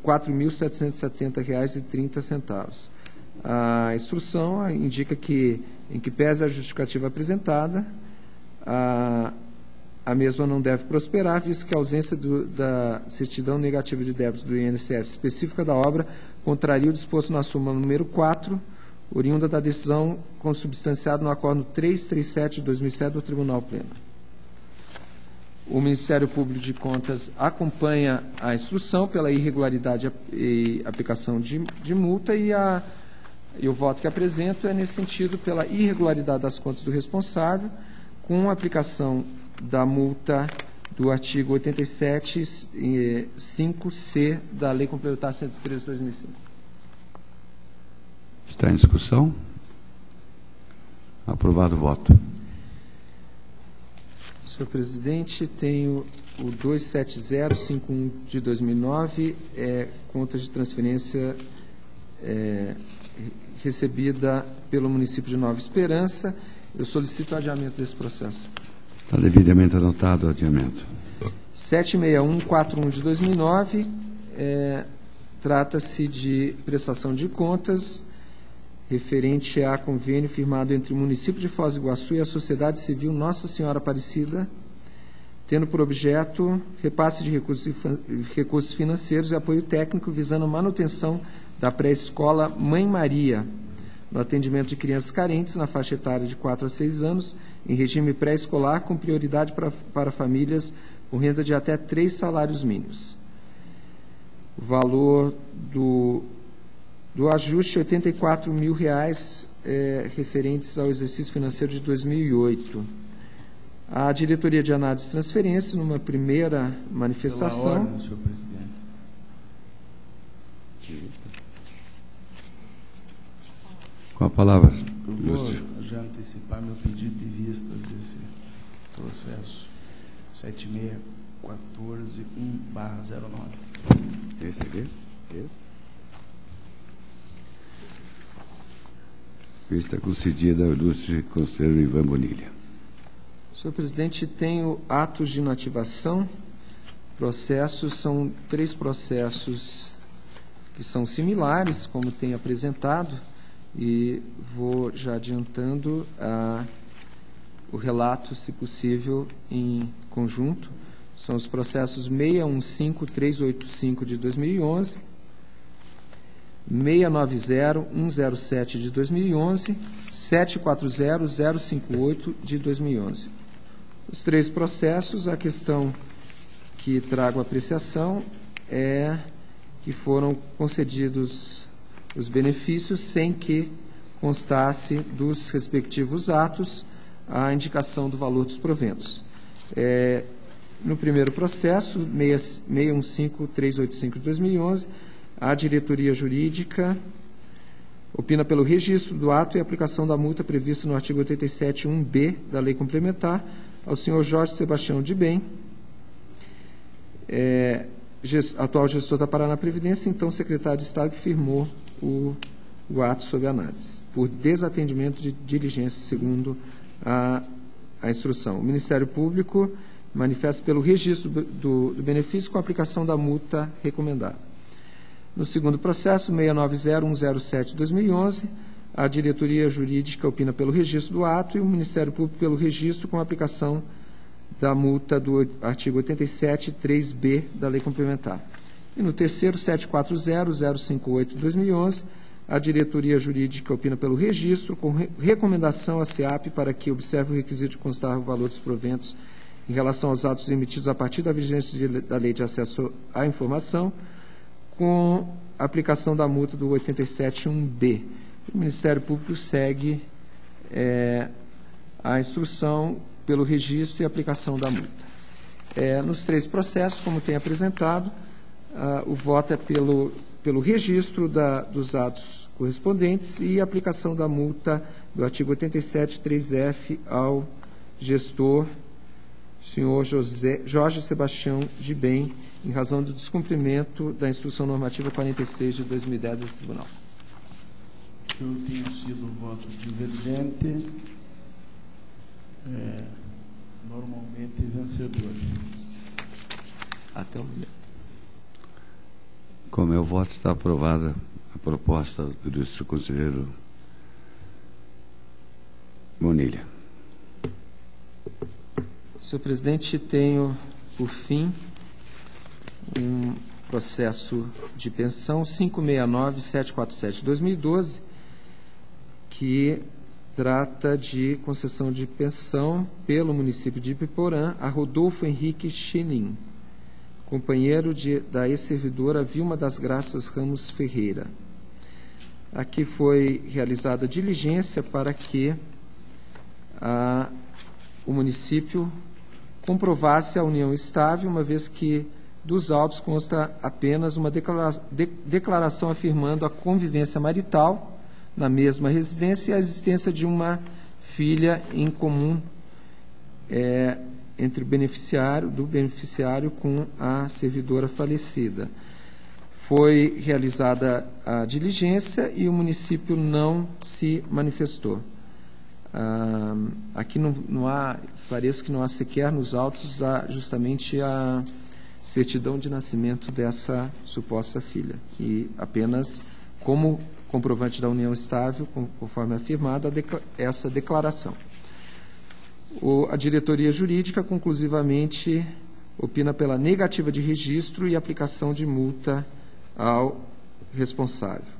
4.770,30. A instrução indica que, em que pese a justificativa apresentada, a mesma não deve prosperar, visto que a ausência da certidão negativa de débitos do INSS específica da obra contraria o disposto na súmula número 4, oriunda da decisão consubstanciada no Acórdão 337 de 2007 do Tribunal Pleno. O Ministério Público de Contas acompanha a instrução pela irregularidade e aplicação de multa e o voto que apresento é nesse sentido pela irregularidade das contas do responsável, com a aplicação da multa do artigo 87.5c da Lei Complementar 113 de 2005. Está em discussão? Aprovado o voto. Senhor presidente, tenho o 27051 de 2009, contas de transferência recebida pelo município de Nova Esperança. Eu solicito o adiamento desse processo. Está devidamente anotado o adiamento. 76141 de 2009, trata-se de prestação de contas referente a convênio firmado entre o município de Foz do Iguaçu e a Sociedade Civil Nossa Senhora Aparecida, tendo por objeto repasse de recursos financeiros e apoio técnico visando a manutenção da pré-escola Mãe Maria, no atendimento de crianças carentes na faixa etária de 4 a 6 anos, em regime pré-escolar, com prioridade para famílias com renda de até 3 salários mínimos. O valor do ajuste, R$ 84.000, referentes ao exercício financeiro de 2008. A Diretoria de Análise de Transferência, numa primeira manifestação... Pela ordem, senhor presidente. Com a palavra, Eu vou já antecipar meu pedido de vistas desse processo 7614-1/09. Esse aqui? Esse? Vista concedida ao ilustre conselheiro Ivan Bonilha. Senhor presidente, tenho atos de inativação. Processos, são 3 processos que são similares, como tem apresentado, e vou já adiantando o relato, se possível, em conjunto. São os processos 615-385 de 2011, 690-107 de 2011, 740-058 de 2011. Os 3 processos, a questão que trago apreciação é que foram concedidos os benefícios sem que constasse dos respectivos atos a indicação do valor dos proventos. No primeiro processo, 615-385 de 2011, a diretoria jurídica opina pelo registro do ato e aplicação da multa prevista no artigo 87.1b da Lei Complementar ao senhor Jorge Sebastião de Bem, atual gestor da Paraná Previdência, então secretário de Estado, que firmou o ato sob análise, por desatendimento de diligência, segundo a instrução. O Ministério Público manifesta pelo registro do benefício com a aplicação da multa recomendada. No segundo processo, 690-107 de 2011, a diretoria jurídica opina pelo registro do ato e o Ministério Público pelo registro com a aplicação da multa do artigo 87.3b da Lei Complementar. E no terceiro, 740-058 de 2011, a diretoria jurídica opina pelo registro com recomendação à SEAP para que observe o requisito de constar o valor dos proventos em relação aos atos emitidos a partir da vigência da Lei de Acesso à Informação, com a aplicação da multa do 87.1b. O Ministério Público segue a instrução pelo registro e aplicação da multa. Nos 3 processos, como tem apresentado, o voto é pelo registro dos atos correspondentes e aplicação da multa do artigo 87.3f ao gestor, senhor Jorge Sebastião de Bem, em razão do descumprimento da Instrução Normativa 46 de 2010 desse Tribunal. Eu tenho sido voto divergente, normalmente vencedor. Até o momento. Com meu voto, está aprovada a proposta do ilustre conselheiro Bonilha. Senhor presidente, tenho, por fim, um processo de pensão 569-747 de 2012, que trata de concessão de pensão pelo município de Ipiporã a Rodolfo Henrique Chenin, companheiro da ex-servidora Vilma das Graças Ramos Ferreira. Aqui foi realizada a diligência para que o município comprovasse a união estável, uma vez que dos autos consta apenas uma declaração afirmando a convivência marital na mesma residência e a existência de uma filha em comum entre o beneficiário com a servidora falecida. Foi realizada a diligência e o município não se manifestou. Aqui não há, esclareço que não há sequer nos autos justamente a certidão de nascimento dessa suposta filha, e apenas como comprovante da união estável, conforme afirmado, essa declaração. A diretoria jurídica, conclusivamente, opina pela negativa de registro e aplicação de multa ao responsável.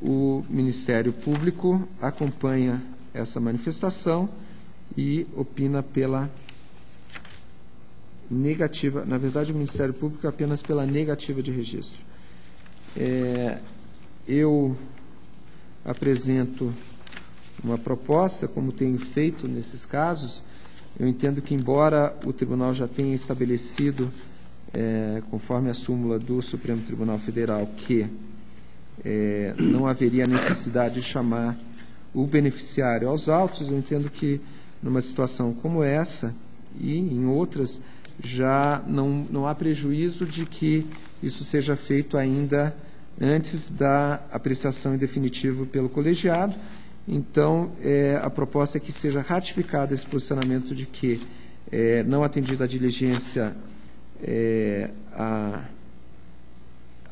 O Ministério Público acompanha essa manifestação e opina pela negativa, na verdade, o Ministério Público apenas pela negativa de registro. Eu apresento uma proposta, como tenho feito nesses casos. Eu entendo que, embora o tribunal já tenha estabelecido, conforme a súmula do Supremo Tribunal Federal, que não haveria necessidade de chamar o beneficiário aos autos. Eu entendo que, numa situação como essa e em outras, já não há prejuízo de que isso seja feito ainda antes da apreciação em definitivo pelo colegiado. Então, a proposta é que seja ratificado esse posicionamento de que, não atendida a diligência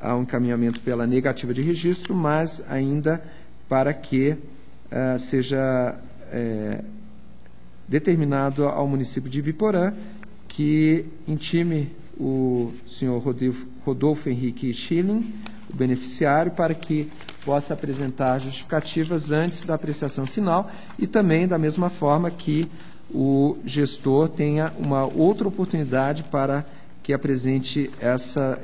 ao encaminhamento pela negativa de registro, mas ainda para que seja determinado ao município de Ibiporã que intime o senhor Rodolfo Henrique Schilling, o beneficiário, para que possa apresentar justificativas antes da apreciação final, e também da mesma forma que o gestor tenha uma outra oportunidade para que apresente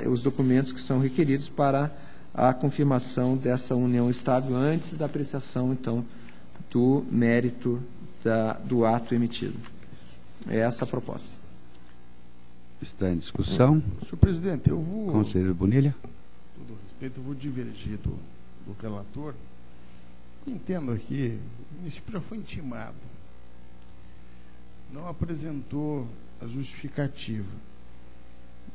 os documentos que são requeridos para a confirmação dessa união estável antes da apreciação, então, do mérito do ato emitido. É essa a proposta. Está em discussão. Senhor presidente, eu vou... Conselheiro Bonilha. Com todo respeito, eu vou divergir do relator. Entendo aqui, o município já foi intimado, não apresentou a justificativa,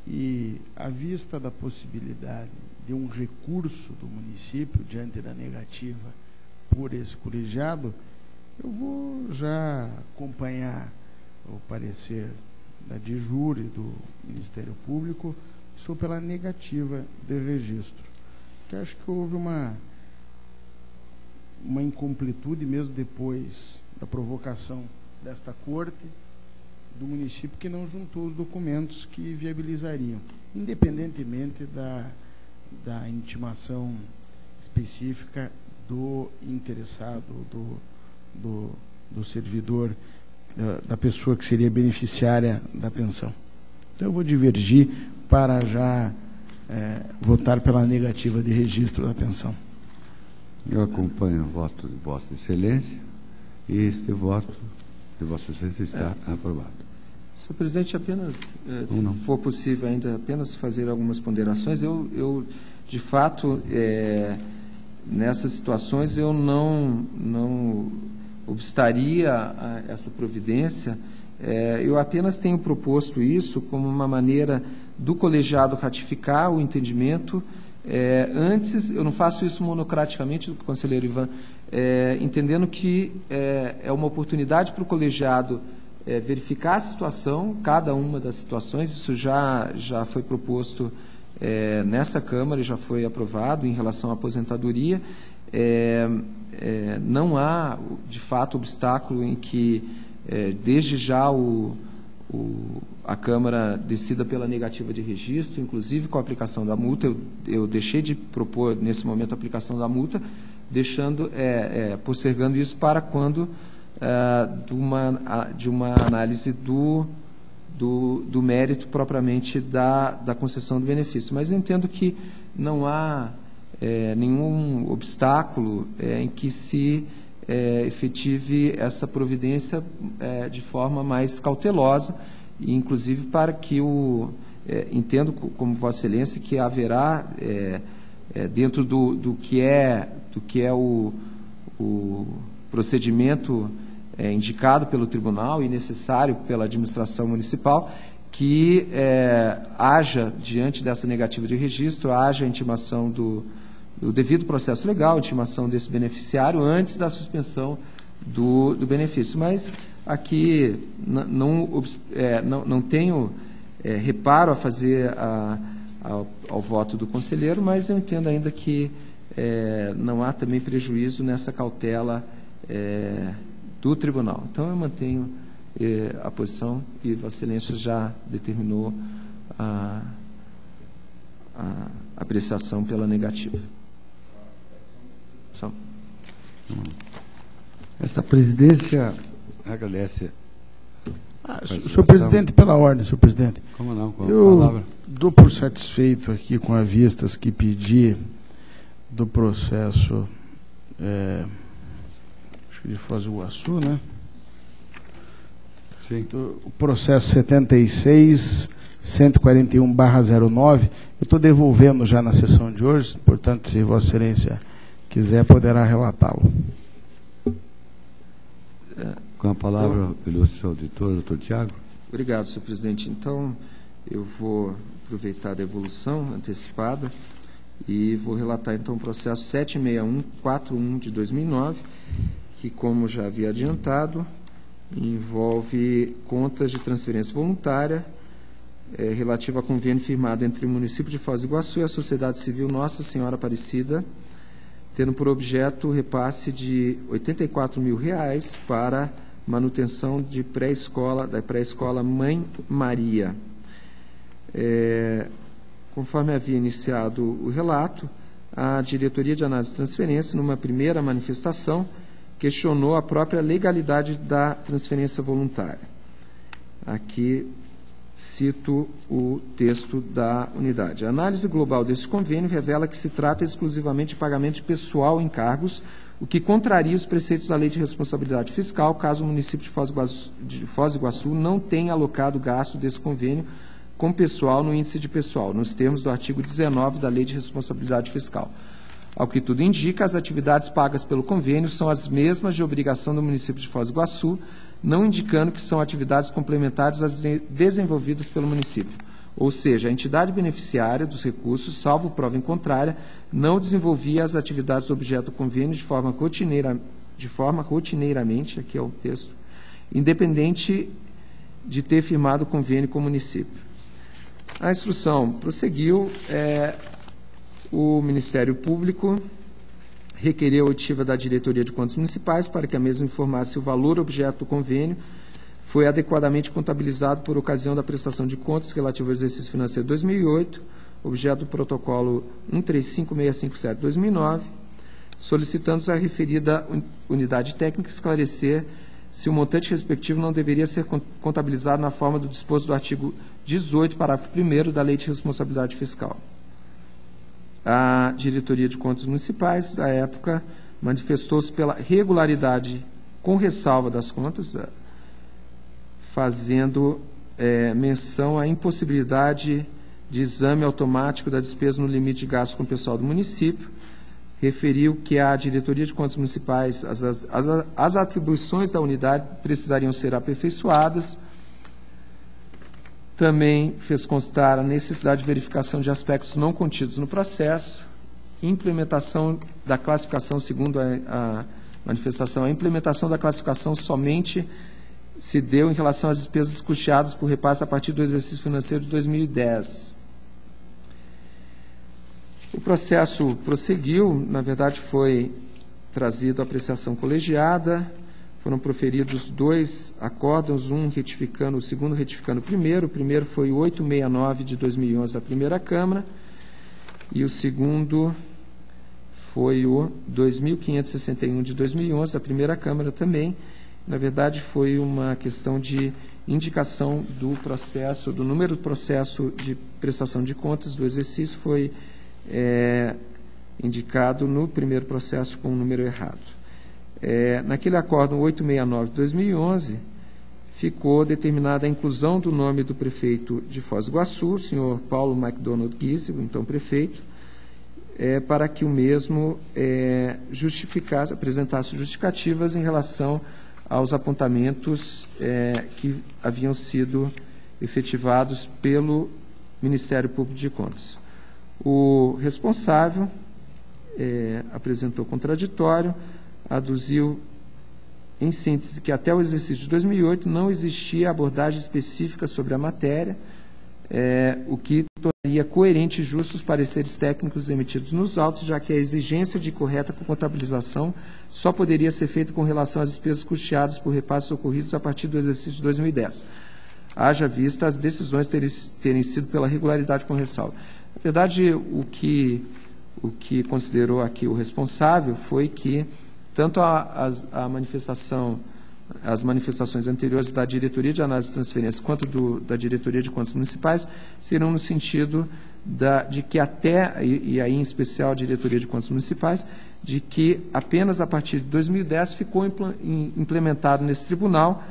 e, à vista da possibilidade de um recurso do município diante da negativa por esse colegiado, eu vou já acompanhar o parecer da DIJUR e do Ministério Público, sou pela negativa de registro, que acho que houve uma incompletude mesmo depois da provocação desta corte do município, que não juntou os documentos que viabilizariam, independentemente da intimação específica do interessado, do servidor, da pessoa que seria beneficiária da pensão. Então, eu vou divergir para já votar pela negativa de registro da pensão. Eu acompanho o voto de Vossa Excelência, e este voto de Vossa Excelência está aprovado. Senhor presidente, apenas, se for possível ainda, apenas fazer algumas ponderações. Eu de fato, nessas situações, eu não obstaria a essa providência. Eu apenas tenho proposto isso como uma maneira do colegiado ratificar o entendimento. Antes, eu não faço isso monocraticamente, do conselheiro Ivan, entendendo que é uma oportunidade para o colegiado verificar a situação, cada uma das situações. Isso já foi proposto nessa Câmara e já foi aprovado em relação à aposentadoria. Não há, de fato, obstáculo em que, desde já, a Câmara decida pela negativa de registro, inclusive com a aplicação da multa. Eu deixei de propor, nesse momento, a aplicação da multa, postergando isso para quando de uma análise do mérito propriamente da concessão do benefício. Mas eu entendo que não há nenhum obstáculo em que se efetive essa providência de forma mais cautelosa, e inclusive para que entendo como Vossa Excelência que haverá dentro do que é o procedimento indicado pelo tribunal e necessário pela administração municipal, que haja, diante dessa negativa de registro, haja a intimação do devido processo legal, a intimação desse beneficiário antes da suspensão do benefício. Mas aqui não tenho reparo a fazer ao voto do conselheiro, mas eu entendo ainda que não há também prejuízo nessa cautela do tribunal. Então, eu mantenho a posição, e Vossa Excelência já determinou a apreciação pela negativa. Essa presidência agradece. Senhor presidente, pela ordem, senhor presidente. Como não? Com a eu palavra. Dou por satisfeito aqui com as vistas que pedi do processo de Foz do Iguaçu, né? Sim. O processo 76 141/09. Eu estou devolvendo já na sessão de hoje, portanto, se Vossa Excelência quiser, poderá relatá-lo. Com a palavra, o ilustre auditor, doutor Tiago. Obrigado, senhor presidente. Então, eu vou aproveitar a devolução antecipada e vou relatar, então, o processo 76141 de 2009, que, como já havia adiantado, envolve contas de transferência voluntária relativa a convênio firmado entre o município de Foz do Iguaçu e a Sociedade Civil Nossa Senhora Aparecida, tendo por objeto o repasse de R$ 84 mil para manutenção de da pré-escola Mãe Maria. Conforme havia iniciado o relato, a Diretoria de Análise de Transferência, numa primeira manifestação, questionou a própria legalidade da transferência voluntária. Aqui cito o texto da unidade. A análise global desse convênio revela que se trata exclusivamente de pagamento de pessoal em cargos, o que contraria os preceitos da Lei de Responsabilidade Fiscal, caso o município de Foz do Iguaçu não tenha alocado gasto desse convênio com pessoal no índice de pessoal, nos termos do artigo 19 da Lei de Responsabilidade Fiscal. Ao que tudo indica, as atividades pagas pelo convênio são as mesmas de obrigação do município de Foz do Iguaçu, não indicando que são atividades complementares às desenvolvidas pelo município. Ou seja, a entidade beneficiária dos recursos, salvo prova em contrária, não desenvolvia as atividades do objeto do convênio de forma rotineiramente, aqui é o texto, independente de ter firmado o convênio com o município. A instrução prosseguiu. O Ministério Público requereu a oitiva da Diretoria de Contas Municipais para que a mesma informasse o valor objeto do convênio foi adequadamente contabilizado por ocasião da prestação de contas relativo ao exercício financeiro 2008, objeto do protocolo 135657/2009, solicitando-se a referida unidade técnica esclarecer se o montante respectivo não deveria ser contabilizado na forma do disposto do artigo 18, parágrafo 1º da Lei de Responsabilidade Fiscal. A Diretoria de Contas Municipais, da época, manifestou-se pela regularidade com ressalva das contas, fazendo menção à impossibilidade de exame automático da despesa no limite de gasto com o pessoal do município. Referiu que a Diretoria de Contas Municipais, as atribuições da unidade precisariam ser aperfeiçoadas. Também fez constar a necessidade de verificação de aspectos não contidos no processo, implementação da classificação, segundo a manifestação, a implementação da classificação somente se deu em relação às despesas custeadas por repasse a partir do exercício financeiro de 2010. O processo prosseguiu, na verdade foi trazido a apreciação colegiada, foram proferidos 2 acórdãos, um retificando, o segundo retificando o primeiro foi o 869 de 2011 da primeira Câmara, e o segundo foi o 2561 de 2011 da primeira Câmara também. Na verdade, foi uma questão de indicação do processo, do número do processo de prestação de contas do exercício, foi indicado no primeiro processo com o número errado. Naquele acórdão 869 de 2011, ficou determinada a inclusão do nome do prefeito de Foz do Iguaçu, o senhor Paulo MacDonald Guise, o então prefeito, para que o mesmo apresentasse justificativas em relação aos apontamentos que haviam sido efetivados pelo Ministério Público de Contas. O responsável apresentou contraditório, aduziu, em síntese, que até o exercício de 2008 não existia abordagem específica sobre a matéria, o que tornaria coerente e justo os pareceres técnicos emitidos nos autos, já que a exigência de correta contabilização só poderia ser feita com relação às despesas custeadas por repasses ocorridos a partir do exercício de 2010. Haja vista as decisões terem sido pela regularidade com ressalva. Na verdade, o que considerou aqui o responsável foi que tanto as manifestações anteriores da Diretoria de Análise de Transferência quanto da Diretoria de Contas Municipais serão no sentido de que até, e aí em especial a Diretoria de Contas Municipais, de que apenas a partir de 2010 ficou implementado nesse tribunal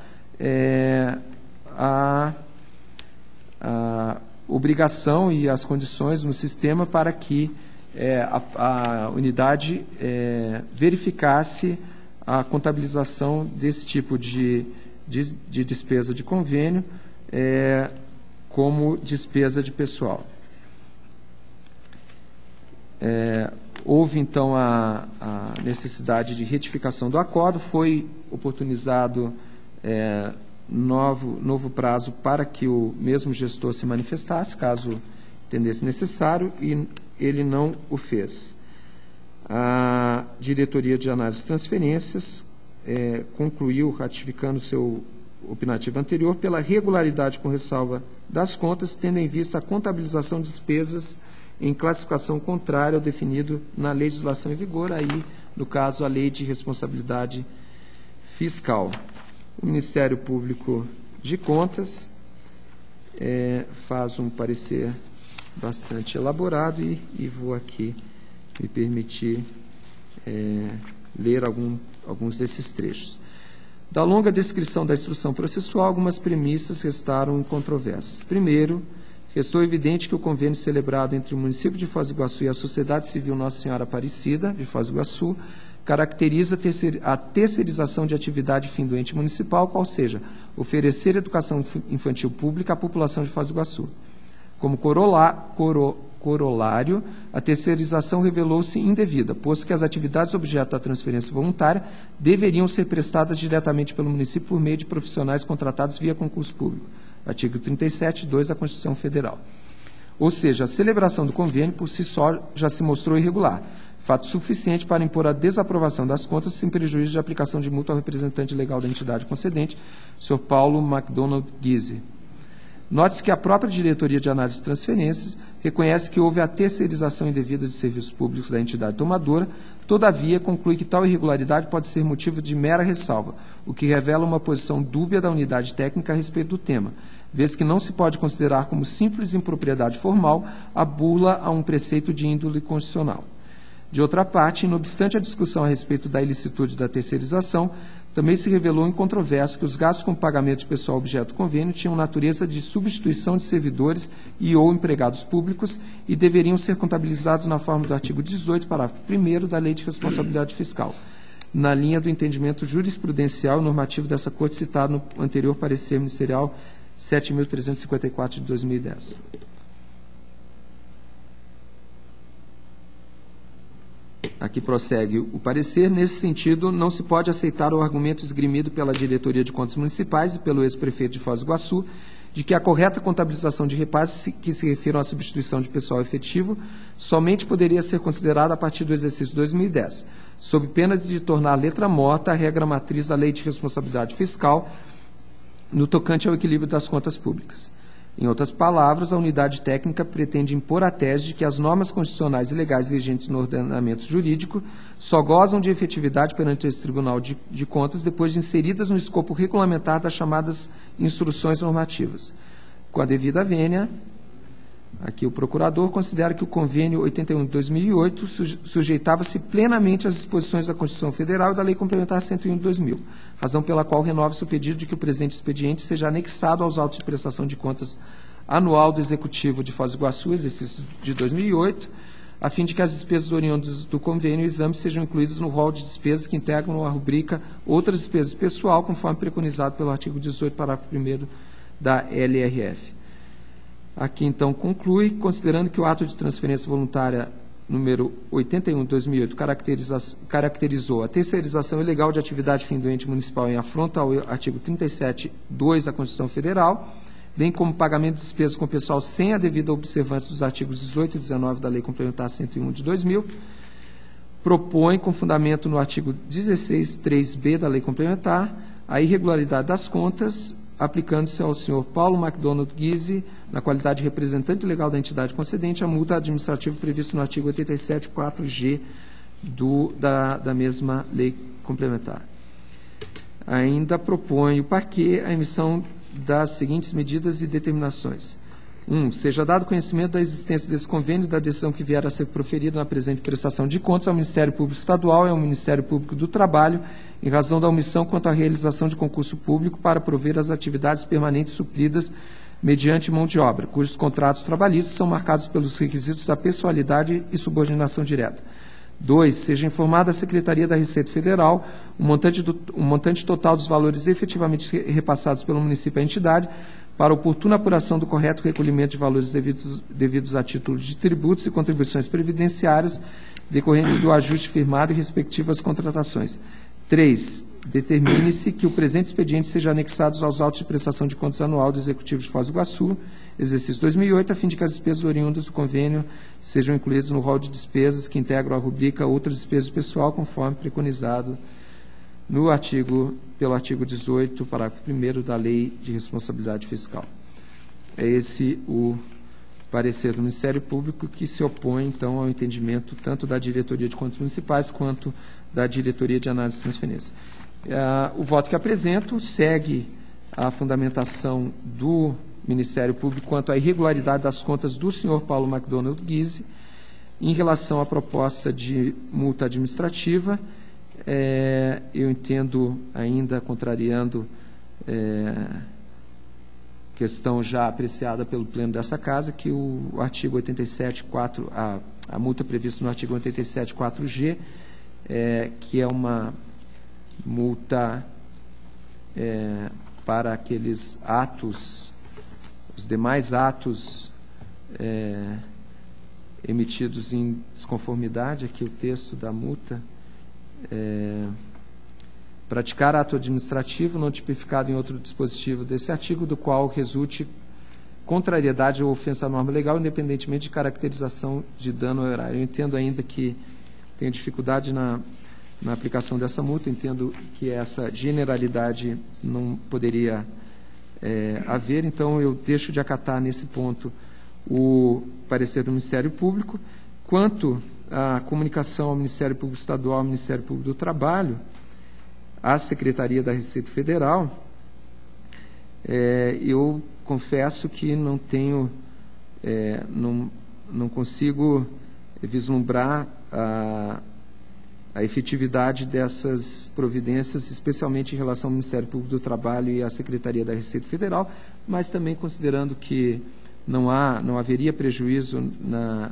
obrigação e as condições no sistema para que a unidade verificasse a contabilização desse tipo de despesa de convênio como despesa de pessoal. Houve, então, a necessidade de retificação do acordo, foi oportunizado novo prazo para que o mesmo gestor se manifestasse, caso entendesse necessário, e ele não o fez. A diretoria de análise de transferências concluiu, ratificando seu opinativo anterior, pela regularidade com ressalva das contas, tendo em vista a contabilização de despesas em classificação contrária ao definido na legislação em vigor, aí, no caso, a Lei de Responsabilidade Fiscal. O Ministério Público de Contas faz um parecer bastante elaborado e vou aqui me permitir ler alguns desses trechos. Da longa descrição da instrução processual, algumas premissas restaram incontroversas. Primeiro, restou evidente que o convênio celebrado entre o município de Foz do Iguaçu e a Sociedade Civil Nossa Senhora Aparecida, de Foz do Iguaçu, caracteriza a terceirização de atividade fim do ente municipal, qual seja, oferecer educação infantil pública à população de Foz do Iguaçu. Como corolário, a terceirização revelou-se indevida, posto que as atividades objeto da transferência voluntária deveriam ser prestadas diretamente pelo município por meio de profissionais contratados via concurso público. Artigo 37, 2 da Constituição Federal. Ou seja, a celebração do convênio por si só já se mostrou irregular, fato suficiente para impor a desaprovação das contas sem prejuízo de aplicação de multa ao representante legal da entidade concedente, Sr. Paulo MacDonald Guise. Note-se que a própria Diretoria de Análise de Transferências reconhece que houve a terceirização indevida de serviços públicos da entidade tomadora, todavia conclui que tal irregularidade pode ser motivo de mera ressalva, o que revela uma posição dúbia da unidade técnica a respeito do tema, vez que não se pode considerar como simples impropriedade formal a bula a um preceito de índole constitucional. De outra parte, não obstante a discussão a respeito da ilicitude da terceirização, também se revelou incontroverso que os gastos com pagamento de pessoal objeto do convênio tinham natureza de substituição de servidores e ou empregados públicos e deveriam ser contabilizados na forma do artigo 18, parágrafo 1º da Lei de Responsabilidade Fiscal, na linha do entendimento jurisprudencial e normativo dessa Corte citado no anterior parecer ministerial 7.354 de 2010. Aqui prossegue o parecer. Nesse sentido, não se pode aceitar o argumento esgrimido pela Diretoria de Contas Municipais e pelo ex-prefeito de Foz do Iguaçu de que a correta contabilização de repasses que se refiram à substituição de pessoal efetivo somente poderia ser considerada a partir do exercício 2010, sob pena de tornar letra morta a regra matriz da Lei de Responsabilidade Fiscal no tocante ao equilíbrio das contas públicas. Em outras palavras, a unidade técnica pretende impor a tese de que as normas constitucionais e legais vigentes no ordenamento jurídico só gozam de efetividade perante esse Tribunal de Contas depois de inseridas no escopo regulamentar das chamadas instruções normativas. Com a devida vênia, aqui o procurador considera que o convênio 81 de 2008 sujeitava-se plenamente às disposições da Constituição Federal e da Lei Complementar 101 de 2000, razão pela qual renova-se o pedido de que o presente expediente seja anexado aos autos de prestação de contas anual do Executivo de Foz do Iguaçu, exercício de 2008, a fim de que as despesas oriundas do convênio e exame sejam incluídas no rol de despesas que integram a rubrica Outras Despesas Pessoal, conforme preconizado pelo artigo 18, parágrafo 1º da LRF. Aqui, então, conclui, considerando que o ato de transferência voluntária número 81 de 2008 caracterizou a terceirização ilegal de atividade fim do ente municipal em afronta ao artigo 37, 2 da Constituição Federal, bem como pagamento de despesas com pessoal sem a devida observância dos artigos 18 e 19 da Lei Complementar 101 de 2000, propõe, com fundamento no artigo 16, 3b da Lei Complementar, a irregularidade das contas, aplicando-se ao senhor Paulo MacDonald Guise, na qualidade de representante legal da entidade concedente, a multa administrativa prevista no artigo 87, 4G da mesma lei complementar. Ainda propõe o parquê a emissão das seguintes medidas e determinações. 1. Seja dado conhecimento da existência desse convênio e da decisão que vier a ser proferida na presente prestação de contas ao Ministério Público Estadual e ao Ministério Público do Trabalho, em razão da omissão quanto à realização de concurso público para prover as atividades permanentes supridas mediante mão de obra, cujos contratos trabalhistas são marcados pelos requisitos da pessoalidade e subordinação direta. 2. Seja informada a Secretaria da Receita Federal o montante total dos valores efetivamente repassados pelo município à entidade para oportuna apuração do correto recolhimento de valores devidos a título de tributos e contribuições previdenciárias decorrentes do ajuste firmado e respectivas contratações. 3. Determine-se que o presente expediente seja anexado aos autos de prestação de contas anual do Executivo de Foz do Iguaçu, exercício 2008, a fim de que as despesas oriundas do convênio sejam incluídas no rol de despesas que integram a rubrica Outras Despesas Pessoal, conforme preconizado pelo artigo 18, parágrafo 1º da Lei de Responsabilidade Fiscal. É esse o parecer do Ministério Público, que se opõe, então, ao entendimento tanto da Diretoria de Contas Municipais quanto da Diretoria de Análise e Transferência. O voto que apresento segue a fundamentação do Ministério Público quanto à irregularidade das contas do senhor Paulo McDonald Guise em relação à proposta de multa administrativa. Eu entendo, ainda contrariando questão já apreciada pelo Pleno dessa Casa, que o artigo 87.4, a multa prevista no artigo 87.4G, que é uma multa para aqueles atos, os demais atos emitidos em desconformidade, aqui o texto da multa, praticar ato administrativo não tipificado em outro dispositivo desse artigo, do qual resulte contrariedade ou ofensa à norma legal, independentemente de caracterização de dano ao erário. Eu entendo ainda que tenho dificuldade na aplicação dessa multa, entendo que essa generalidade não poderia haver, então eu deixo de acatar nesse ponto o parecer do Ministério Público. Quanto à comunicação ao Ministério Público Estadual, ao Ministério Público do Trabalho, à Secretaria da Receita Federal, eu confesso que não tenho, não consigo vislumbrar a efetividade dessas providências, especialmente em relação ao Ministério Público do Trabalho e à Secretaria da Receita Federal, mas também considerando que não haveria prejuízo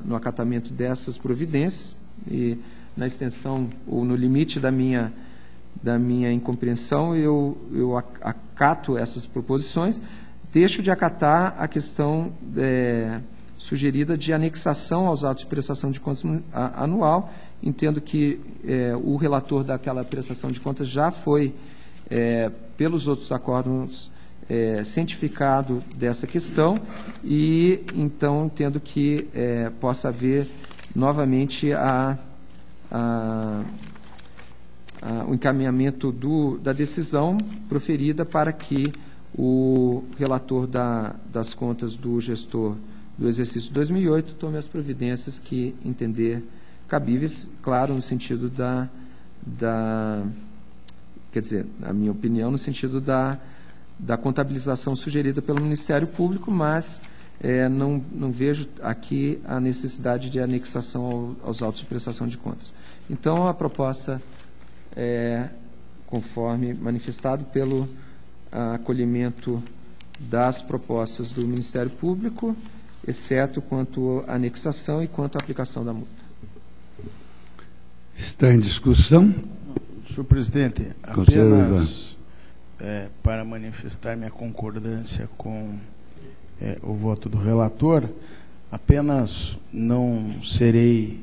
no acatamento dessas providências e na extensão ou no limite da minha incompreensão, eu acato essas proposições, deixo de acatar a questão sugerida de anexação aos autos de prestação de contas anual. Entendo que o relator daquela prestação de contas já foi, pelos outros acórdãos, cientificado dessa questão e, então, entendo que possa haver novamente o encaminhamento da decisão proferida para que o relator das contas do gestor do exercício 2008 tome as providências que entender cabíveis, claro, no sentido quer dizer, na minha opinião, no sentido da contabilização sugerida pelo Ministério Público, mas não vejo aqui a necessidade de anexação aos autos de prestação de contas. Então, a proposta conforme manifestado pelo acolhimento das propostas do Ministério Público, exceto quanto à anexação e quanto à aplicação da multa. Está em discussão? Senhor presidente, apenas para manifestar minha concordância com o voto do relator, apenas não serei,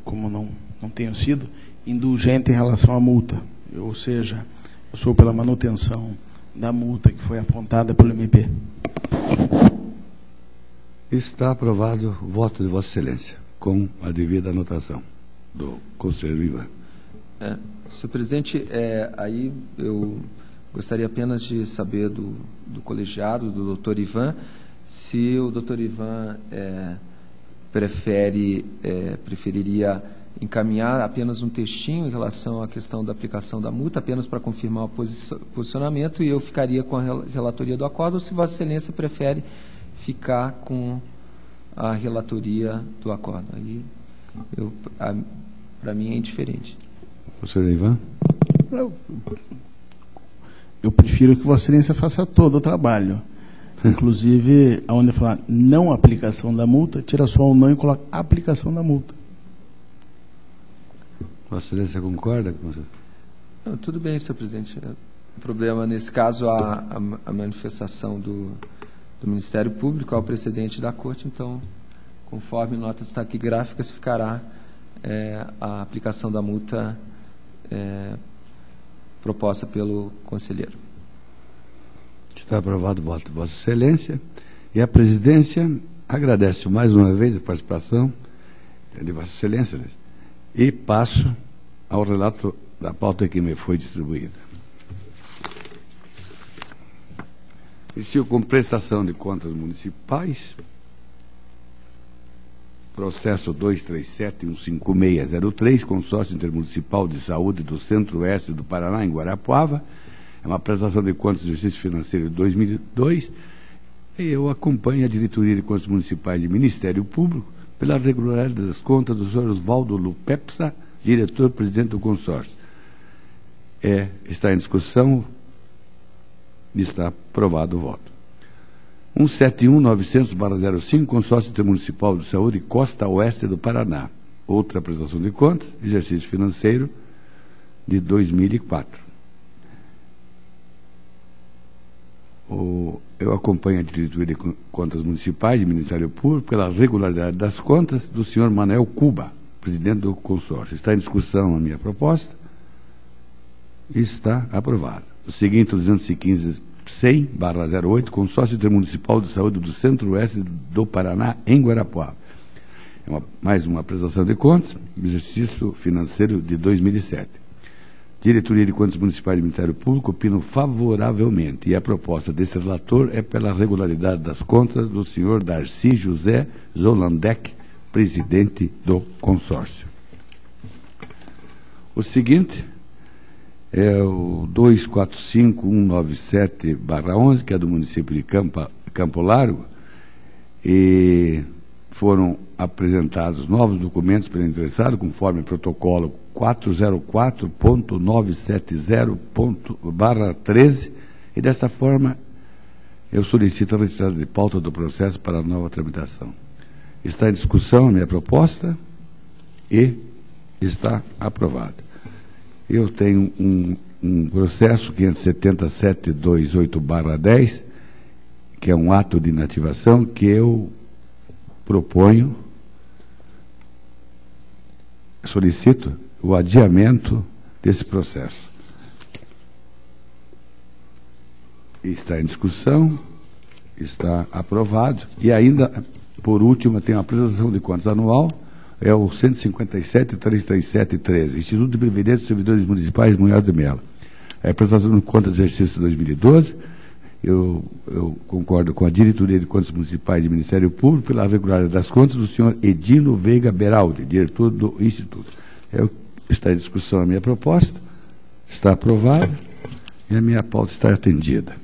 como não tenho sido, indulgente em relação à multa. Ou seja, eu sou pela manutenção da multa que foi apontada pelo MP. Está aprovado o voto de Vossa Excelência, com a devida anotação do conselheiro Ivan. Senhor presidente, aí eu gostaria apenas de saber do colegiado, do doutor Ivan, se o doutor Ivan preferiria encaminhar apenas um textinho em relação à questão da aplicação da multa, apenas para confirmar o posicionamento, e eu ficaria com a relatoria do acordo, ou se Vossa Excelência prefere ficar com a relatoria do acordo. Aí, para mim, é indiferente. Professor Ivan? Eu prefiro que Vossa Excelência faça todo o trabalho. Inclusive, onde falar não aplicação da multa, tira só o não e coloca aplicação da multa. Vossa Excelência concorda com isso? Não, tudo bem, senhor presidente. O problema, nesse caso, a manifestação do Ministério Público, ao precedente da Corte, então, conforme notas taquigráficas, ficará a aplicação da multa proposta pelo conselheiro. Está aprovado o voto de Vossa Excelência. E a presidência agradece mais uma vez a participação de Vossa Excelência e passo ao relato da pauta que me foi distribuída. Inicio com prestação de contas municipais, processo 237-15603, consórcio intermunicipal de saúde do Centro-Oeste do Paraná, em Guarapuava. É uma prestação de contas do exercício financeiro de 2002, e eu acompanho a diretoria de contas municipais e Ministério Público pela regularidade das contas do senhor Oswaldo Lupepsa, diretor-presidente do consórcio. Está em discussão e está aprovado o voto. 171.900/05, consórcio intermunicipal de saúde Costa Oeste do Paraná. Outra prestação de contas, exercício financeiro de 2004. Eu acompanho a diretoria de contas municipais e Ministério Público pela regularidade das contas do senhor Manuel Cuba, presidente do consórcio. Está em discussão a minha proposta e está aprovada. O seguinte, 215.100/08, consórcio intermunicipal de saúde do Centro-Oeste do Paraná, em Guarapuava. Mais uma prestação de contas, exercício financeiro de 2007. Diretoria de Contas Municipais e Ministério Público opinam favoravelmente, e a proposta desse relator é pela regularidade das contas do senhor Darcy José Zolandec, presidente do consórcio. O seguinte é o 245.197/11, que é do município de Campo Largo, e foram apresentados novos documentos pelo interessado, conforme protocolo 404.970/13, e dessa forma eu solicito a retirada de pauta do processo para a nova tramitação. Está em discussão a minha proposta e está aprovada. Eu tenho um processo 577.228/10, que é um ato de inativação que eu proponho, solicito o adiamento desse processo. Está em discussão, está aprovado, e ainda, por último, tem a apresentação de contas anual, é o 157.337.13, Instituto de Previdência dos Servidores Municipais Munhoz de Mello. É a apresentação de contas do exercício 2012, eu concordo com a diretoria de contas municipais e Ministério Público pela regularidade das contas do senhor Edino Veiga Beraldi, diretor do Instituto. Está em discussão a minha proposta, está aprovada e a minha pauta está atendida.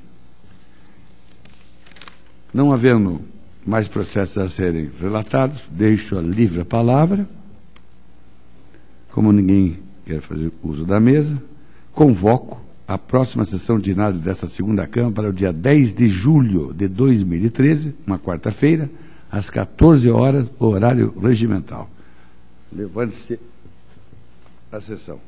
Não havendo mais processos a serem relatados, deixo a livre a palavra. Como ninguém quer fazer uso da mesa, convoco a próxima sessão ordinária dessa segunda Câmara para o dia 10 de julho de 2013, uma quarta-feira, às 14 horas, horário regimental. Levante-se a sessão.